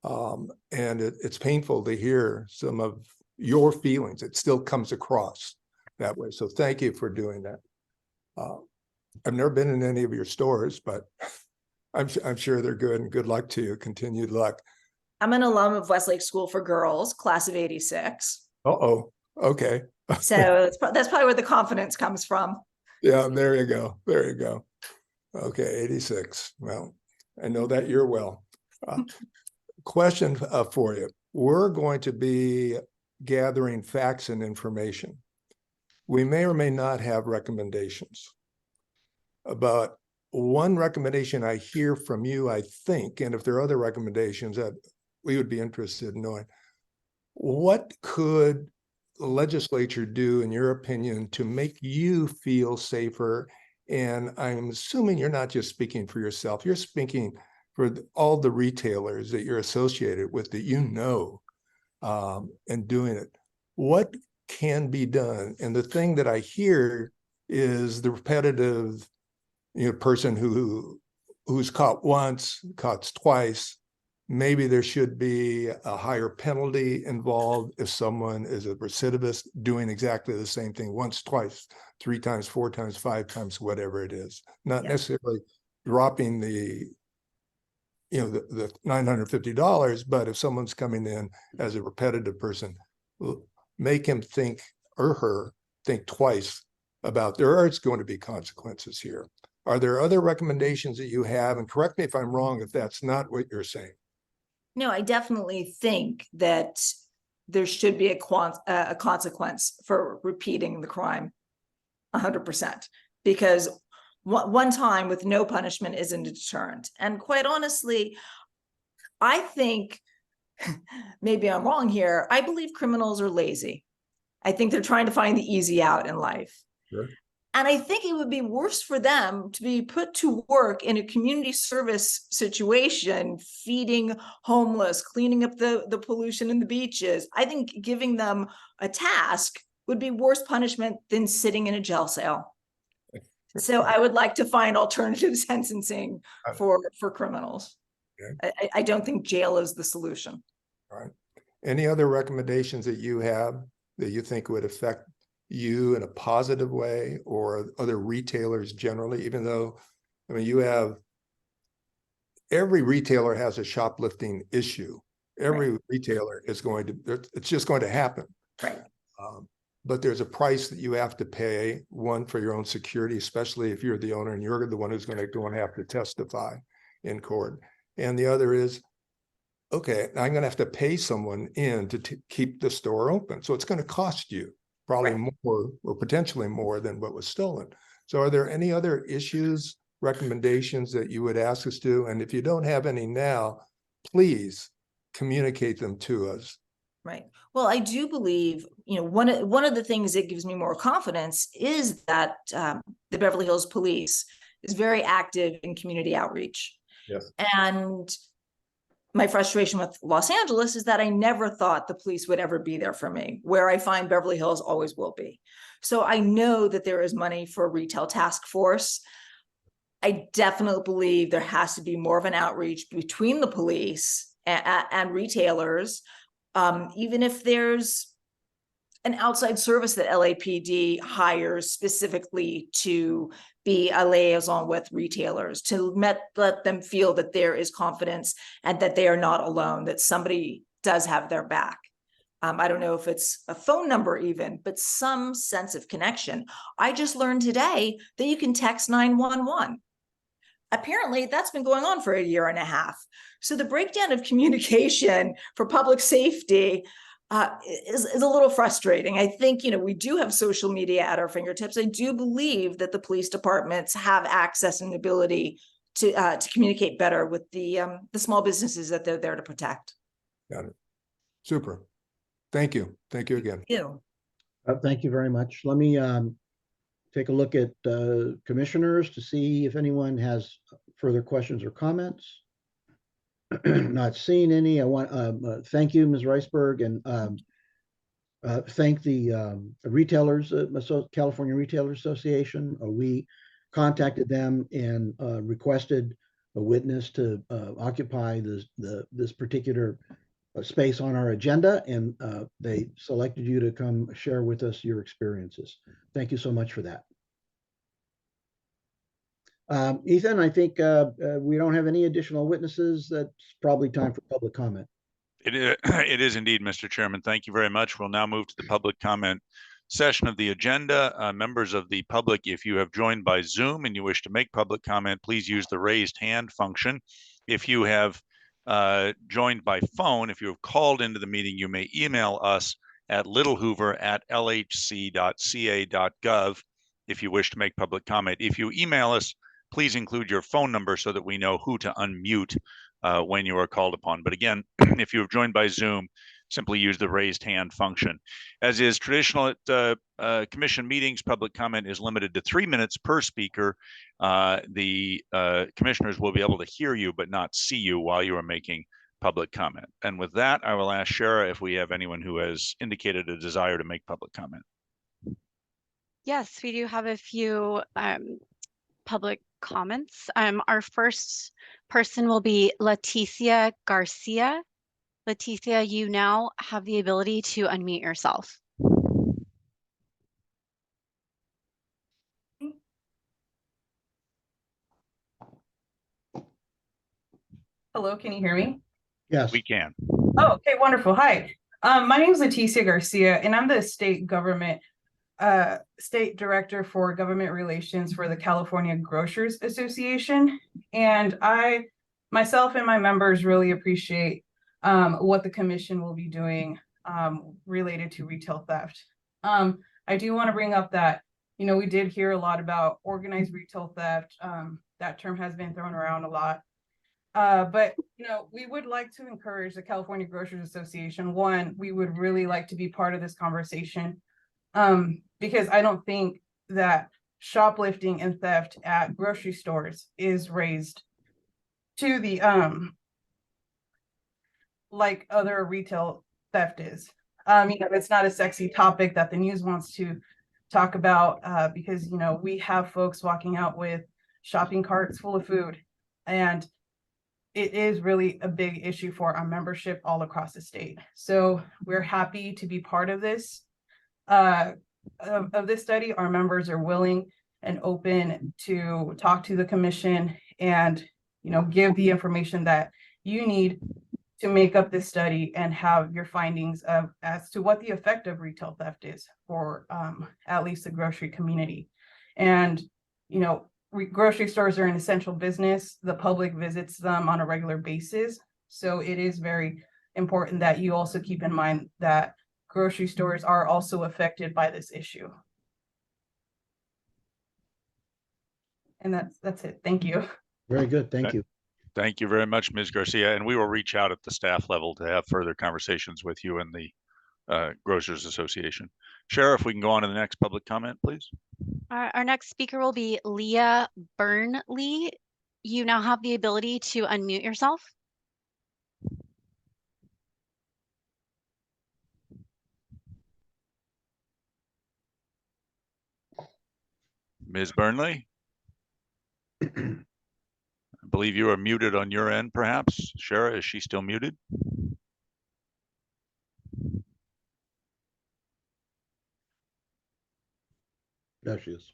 And it's painful to hear some of your feelings. It still comes across that way. So thank you for doing that. I've never been in any of your stores, but I'm sure they're good, and good luck to you. Continued luck. I'm an alum of Westlake School for Girls, class of '86. Uh-oh. Okay. So that's probably where the confidence comes from. Yeah, there you go. There you go. Okay, 86. Well, I know that year well. Question for you. We're going to be gathering facts and information. We may or may not have recommendations. But one recommendation I hear from you, I think, and if there are other recommendations that we would be interested in knowing, what could the legislature do, in your opinion, to make you feel safer? And I'm assuming you're not just speaking for yourself, you're speaking for all the retailers that you're associated with, that and doing it. What can be done? And the thing that I hear is the repetitive person who's caught once, caught twice. Maybe there should be a higher penalty involved if someone is a recidivist doing exactly the same thing once, twice, 3 times, 4 times, 5 times, whatever it is. Not necessarily dropping the $950, but if someone's coming in as a repetitive person, make him think, or her think twice about there are going to be consequences here. Are there other recommendations that you have? And correct me if I'm wrong, if that's not what you're saying. No, I definitely think that there should be a consequence for repeating the crime, 100%, because one time with no punishment isn't a deterrent. And quite honestly, I think, maybe I'm wrong here, I believe criminals are lazy. I think they're trying to find the easy out in life. Sure. And I think it would be worse for them to be put to work in a community service situation, feeding homeless, cleaning up the pollution in the beaches. I think giving them a task would be worse punishment than sitting in a jail cell. So I would like to find alternative sentencing for criminals. Okay. I don't think jail is the solution. All right. Any other recommendations that you have that you think would affect you in a positive way, or other retailers generally, even though, I mean, every retailer has a shoplifting issue Every retailer is it's just going to happen. Right. But there's a price that you have to pay, one, for your own security, especially if you're the owner and you're the one who's going to have to testify in court. And the other is, okay, I'm going to have to pay someone in to keep the store open. So it's going to cost you probably more or potentially more than what was stolen. So are there any other issues, recommendations that you would ask us to? And if you don't have any now, please communicate them to us. Right. Well, I do believe, one of the things that gives me more confidence is that the Beverly Hills Police is very active in community outreach. Yes. And my frustration with Los Angeles is that I never thought the police would ever be there for me, where I find Beverly Hills always will be. So I know that there is money for a retail task force. I definitely believe there has to be more of an outreach between the police and retailers. Even if there's an outside service that LAPD hires specifically to be a liaison with retailers, to let them feel that there is confidence and that they are not alone, that somebody does have their back. I don't know if it's a phone number even, but some sense of connection. I just learned today that you can text 911. Apparently that's been going on for a year and a half. So the breakdown of communication for public safety is a little frustrating. I think, we do have social media at our fingertips. I do believe that the police departments have access and ability to communicate better with the small businesses that they're there to protect. Got it. Super. Thank you. Thank you again. Thank you. Thank you very much. Let me take a look at commissioners to see if anyone has further questions or comments. Not seeing any. I want thank you, Ms. Riceberg, and thank the retailers, California Retailer Association. We contacted them and requested a witness to occupy this particular space on our agenda, and they selected you to come share with us your experiences. Thank you so much for that. Ethan, I think we don't have any additional witnesses. That's probably time for public comment. It is indeed, Mr. Chairman. Thank you very much. We'll now move to the public comment session of the agenda. Members of the public, if you have joined by Zoom and you wish to make public comment, please use the raised hand function. If you have joined by phone, if you have called into the meeting, you may email us at littlehoover@lhc.ca.gov if you wish to make public comment. If you email us, please include your phone number so that we know who to unmute when you are called upon. But again, if you have joined by Zoom, simply use the raised hand function. As is traditional at commission meetings, public comment is limited to 3 minutes per speaker. The commissioners will be able to hear you but not see you while you are making public comment. And with that, I will ask Shara if we have anyone who has indicated a desire to make public comment. Yes, we do have a few public comments. Our first person will be Leticia Garcia. Leticia, you now have the ability to unmute yourself. Hello, can you hear me? Yes. We can. Oh, okay, wonderful. Hi, my name is Leticia Garcia, and I'm the state director for government relations for the California Grocers Association. And I, myself and my members really appreciate what the commission will be doing related to retail theft. I do want to bring up that, we did hear a lot about organized retail theft. That term has been thrown around a lot. But, we would like to encourage the California Grocers Association. One, we would really like to be part of this conversation because I don't think that shoplifting and theft at grocery stores is raised to the like other retail theft is. It's not a sexy topic that the news wants to talk about because, we have folks walking out with shopping carts full of food, and it is really a big issue for our membership all across the state. So we're happy to be part of this study. Our members are willing and open to talk to the commission and, give the information that you need to make up this study and have your findings of as to what the effect of retail theft is for at least the grocery community. And, you know, grocery stores are an essential business. The public visits them on a regular basis. So it is very important that you also keep in mind that grocery stores are also affected by this issue. And that's it. Thank you. Very good. Thank you. Thank you very much, Ms. Garcia. And we will reach out at the staff level to have further conversations with you and the Grocers Association. Sheriff, we can go on to the next public comment, please. Our next speaker will be Leah Burnley. You now have the ability to unmute yourself. Ms. Burnley? I believe you are muted on your end, perhaps. Shara, is she still muted? There she is.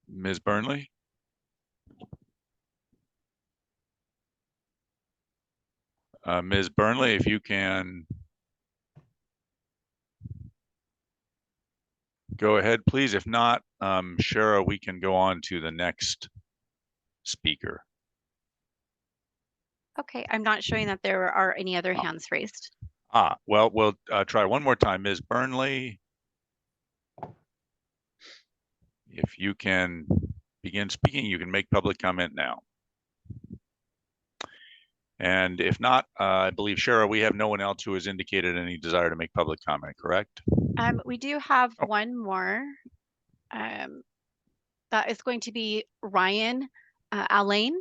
Ms. Burnley? Ms. Burnley, if you can go ahead, please. If not, Shara, we can go on to the next speaker. Okay, I'm not showing that there are any other hands raised. Well, we'll try one more time. Ms. Burnley, if you can begin speaking, you can make public comment now. And if not, I believe, Shara, we have no one else who has indicated any desire to make public comment, correct? We do have one more. That is going to be Ryan Alanis.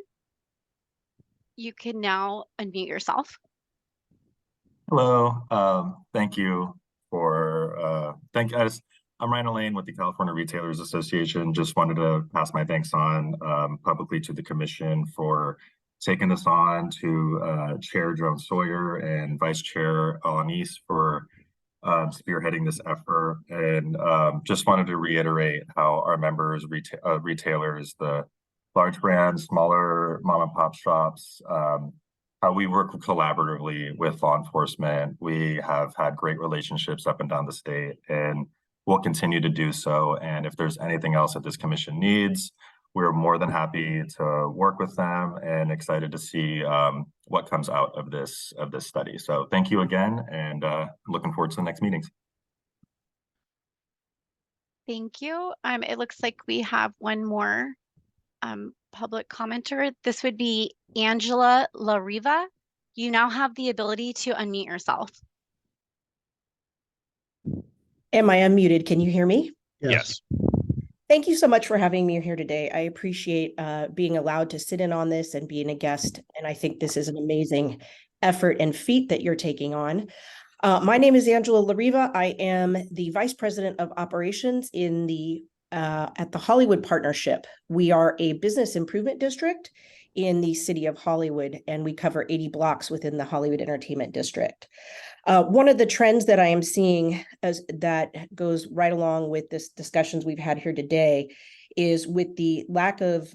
You can now unmute yourself. Hello. Thank you for I'm Ryan Alanis with the California Retailers Association. Just wanted to pass my thanks on publicly to the commission for taking this on, to Chair Jones-Sawyer and Vice Chair Alanis for spearheading this effort. And just wanted to reiterate how our members, retailers, the large brands, smaller mom and pop shops, how we work collaboratively with law enforcement. We have had great relationships up and down the state, and we'll continue to do so. And if there's anything else that this commission needs, we're more than happy to work with them and excited to see what comes out of this study. So thank you again, and looking forward to the next meetings. Thank you. It looks like we have one more public commenter. This would be Angela LaRiva. You now have the ability to unmute yourself. Am I unmuted? Can you hear me? Yes. Thank you so much for having me here today. I appreciate being allowed to sit in on this and being a guest. And I think this is an amazing effort and feat that you're taking on. My name is Angela LaRiva. I am the Vice President of Operations in at the Hollywood Partnership. We are a business improvement district in the city of Hollywood, and we cover 80 blocks within the Hollywood Entertainment District. One of the trends that I am seeing that goes right along with this discussions we've had here today is with the lack of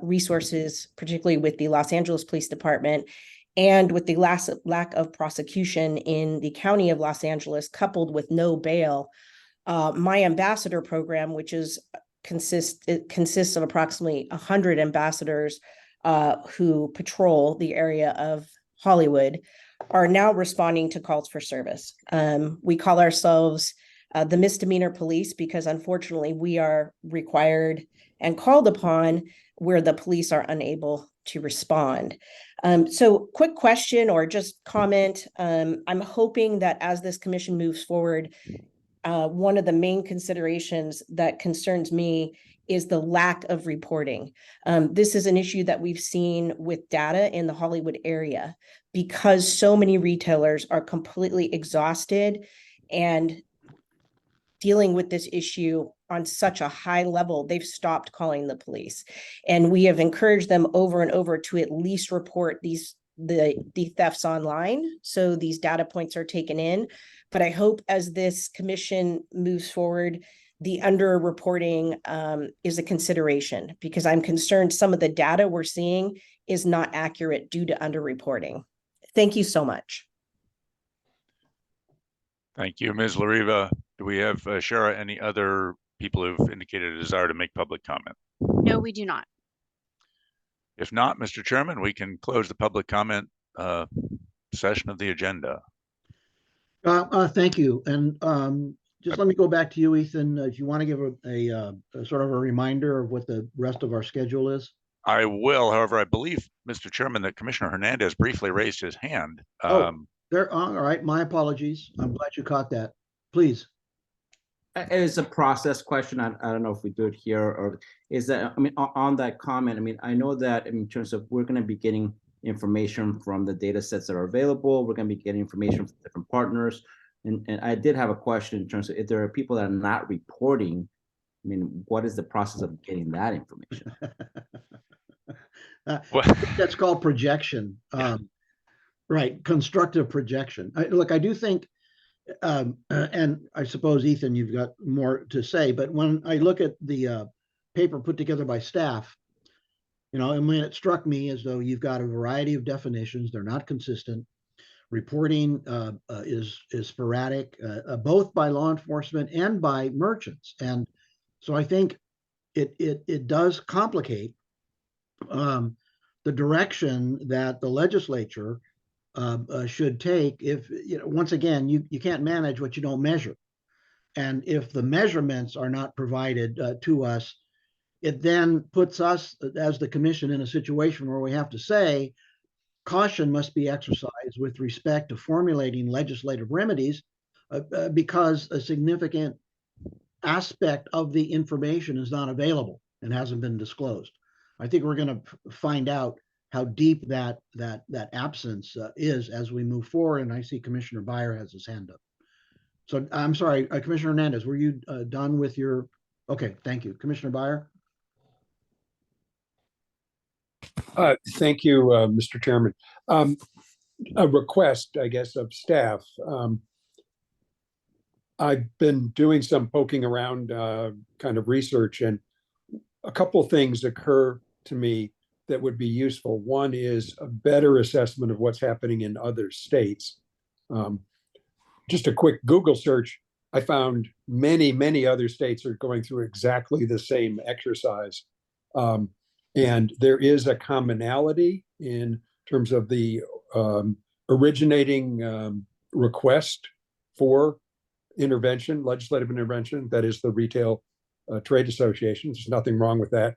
resources, particularly with the Los Angeles Police Department, and with the lack of prosecution in the county of Los Angeles, coupled with no bail. My ambassador program, which consists of approximately 100 ambassadors who patrol the area of Hollywood, are now responding to calls for service. We call ourselves the misdemeanor police because unfortunately we are required and called upon where the police are unable to respond. So quick question or just comment. I'm hoping that as this commission moves forward, one of the main considerations that concerns me is the lack of reporting. This is an issue that we've seen with data in the Hollywood area because so many retailers are completely exhausted and dealing with this issue on such a high level, they've stopped calling the police. And we have encouraged them over and over to at least report the thefts online. So these data points are taken in. But I hope as this commission moves forward, the underreporting is a consideration because I'm concerned some of the data we're seeing is not accurate due to underreporting. Thank you so much. Thank you, Ms. Lariva. Do we have, Shara, any other people who've indicated a desire to make public comment? No, we do not. If not, Mr. Chairman, we can close the public comment session of the agenda. Thank you. And just let me go back to you, Ethan. If you want to give a sort of a reminder of what the rest of our schedule is. I will. However, I believe, Mr. Chairman, that Commissioner Hernandez briefly raised his hand. There. All right. My apologies. I'm glad you caught that. Please. It's a process question. I don't know if we do it here or is that, I mean, on that comment, I mean, I know that in terms of we're going to be getting information from the data sets that are available. We're going to be getting information from different partners. And I did have a question in terms of if there are people that are not reporting, I mean, what is the process of getting that information? That's called projection. Right. Constructive projection. Look, I do think, and I suppose, Ethan, you've got more to say, but when I look at the paper put together by staff, you know, I mean, it struck me as though you've got a variety of definitions. They're not consistent. Reporting is sporadic, both by law enforcement and by merchants. And so I think it does complicate the direction that the legislature should take. If, you know, once again, you can't manage what you don't measure. And if the measurements are not provided to us, it then puts us as the commission in a situation where we have to say caution must be exercised with respect to formulating legislative remedies because a significant aspect of the information is not available and hasn't been disclosed. I think we're going to find out how deep that absence is as we move forward. And I see Commissioner Byron has his hand up. So I'm sorry, Commissioner Hernandez, were you done with your? Okay, thank you, Commissioner Byron. Thank you, Mr. Chairman. A request, I guess, of staff. I've been doing some poking around kind of research, and a couple of things occur to me that would be useful. One is a better assessment of what's happening in other states. Just a quick Google search, I found many other states are going through exactly the same exercise. And there is a commonality in terms of the originating request for intervention, legislative intervention, that is the retail trade associations. There's nothing wrong with that.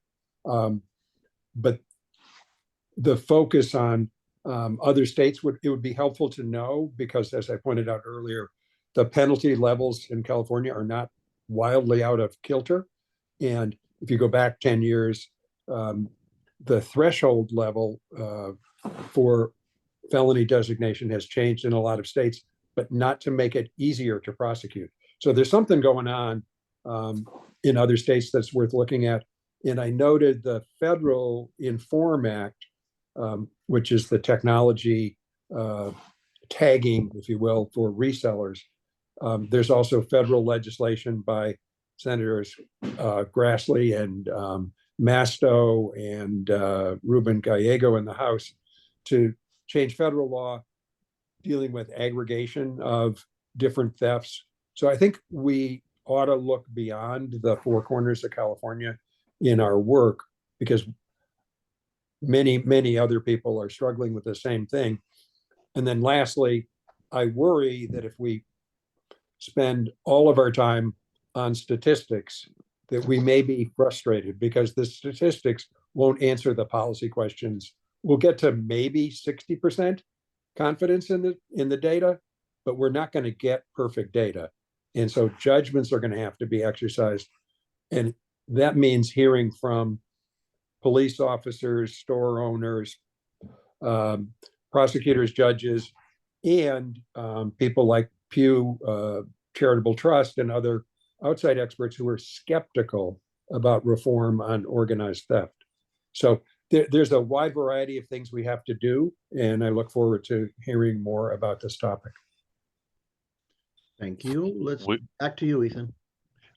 But the focus on other states, it would be helpful to know, because as I pointed out earlier, the penalty levels in California are not wildly out of kilter. And if you go back 10 years, the threshold level for felony designation has changed in a lot of states, but not to make it easier to prosecute. So there's something going on in other states that's worth looking at. And I noted the Federal Inform Act, which is the technology tagging, if you will, for resellers. There's also federal legislation by Senators Grassley and Masto and Ruben Gallego in the House to change federal law dealing with aggregation of different thefts. So I think we ought to look beyond the four corners of California in our work, because many other people are struggling with the same thing. And then lastly, I worry that if we spend all of our time on statistics, that we may be frustrated because the statistics won't answer the policy questions. We'll get to maybe 60% confidence in the data, but we're not going to get perfect data. And so judgments are going to have to be exercised. And that means hearing from police officers, store owners, prosecutors, judges, and people like Pew Charitable Trust and other outside experts who are skeptical about reform on organized theft. So there's a wide variety of things we have to do, and I look forward to hearing more about this topic. Thank you. Back to you, Ethan.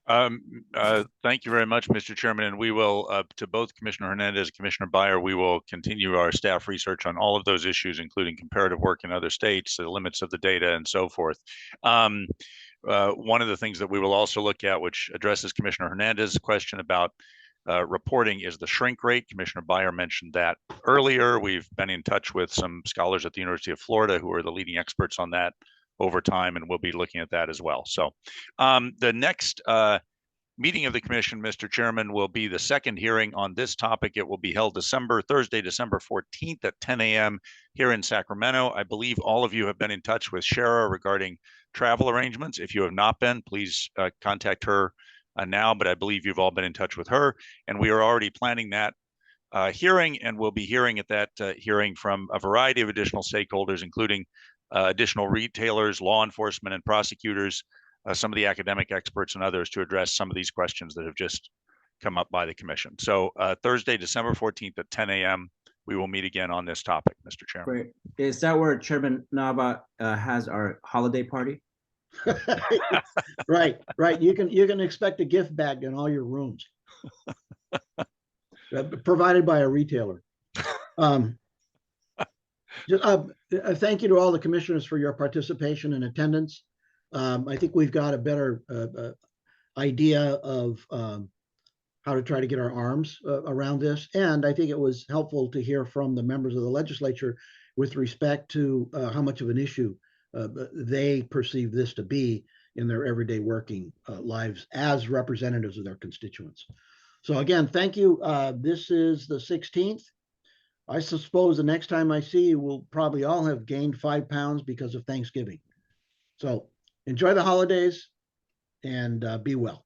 Thank you very much, Mr. Chairman, and we will, to both Commissioner Hernandez and Commissioner Byer, we will continue our staff research on all of those issues, including comparative work in other states, the limits of the data, and so forth. One of the things that we will also look at, which addresses Commissioner Hernandez's question about reporting, is the shrink rate. Commissioner Byer mentioned that earlier. We've been in touch with some scholars at the University of Florida who are the leading experts on that over time, and we'll be looking at that as well. So the next meeting of the commission, Mr. Chairman, will be the second hearing on this topic. It will be held Thursday, December 14th at 10 a.m. here in Sacramento. I believe all of you have been in touch with Shara regarding travel arrangements. If you have not been, please contact her now, but I believe you've all been in touch with her, and we are already planning that hearing, and we'll be hearing at that hearing from a variety of additional stakeholders, including additional retailers, law enforcement, and prosecutors, some of the academic experts and others, to address some of these questions that have just come up by the commission. So Thursday, December 14th at 10 a.m., we will meet again on this topic, Mr. Chairman. Great. Is that where Chairman Nava has our holiday party? Right. You can expect a gift bag in all your rooms, provided by a retailer. Thank you to all the commissioners for your participation and attendance. I think we've got a better idea of how to try to get our arms around this. And I think it was helpful to hear from the members of the legislature with respect to how much of an issue they perceive this to be in their everyday working lives as representatives of their constituents. So again, thank you. This is the 16th. I suppose the next time I see you, we'll probably all have gained 5 pounds because of Thanksgiving. So enjoy the holidays and be well.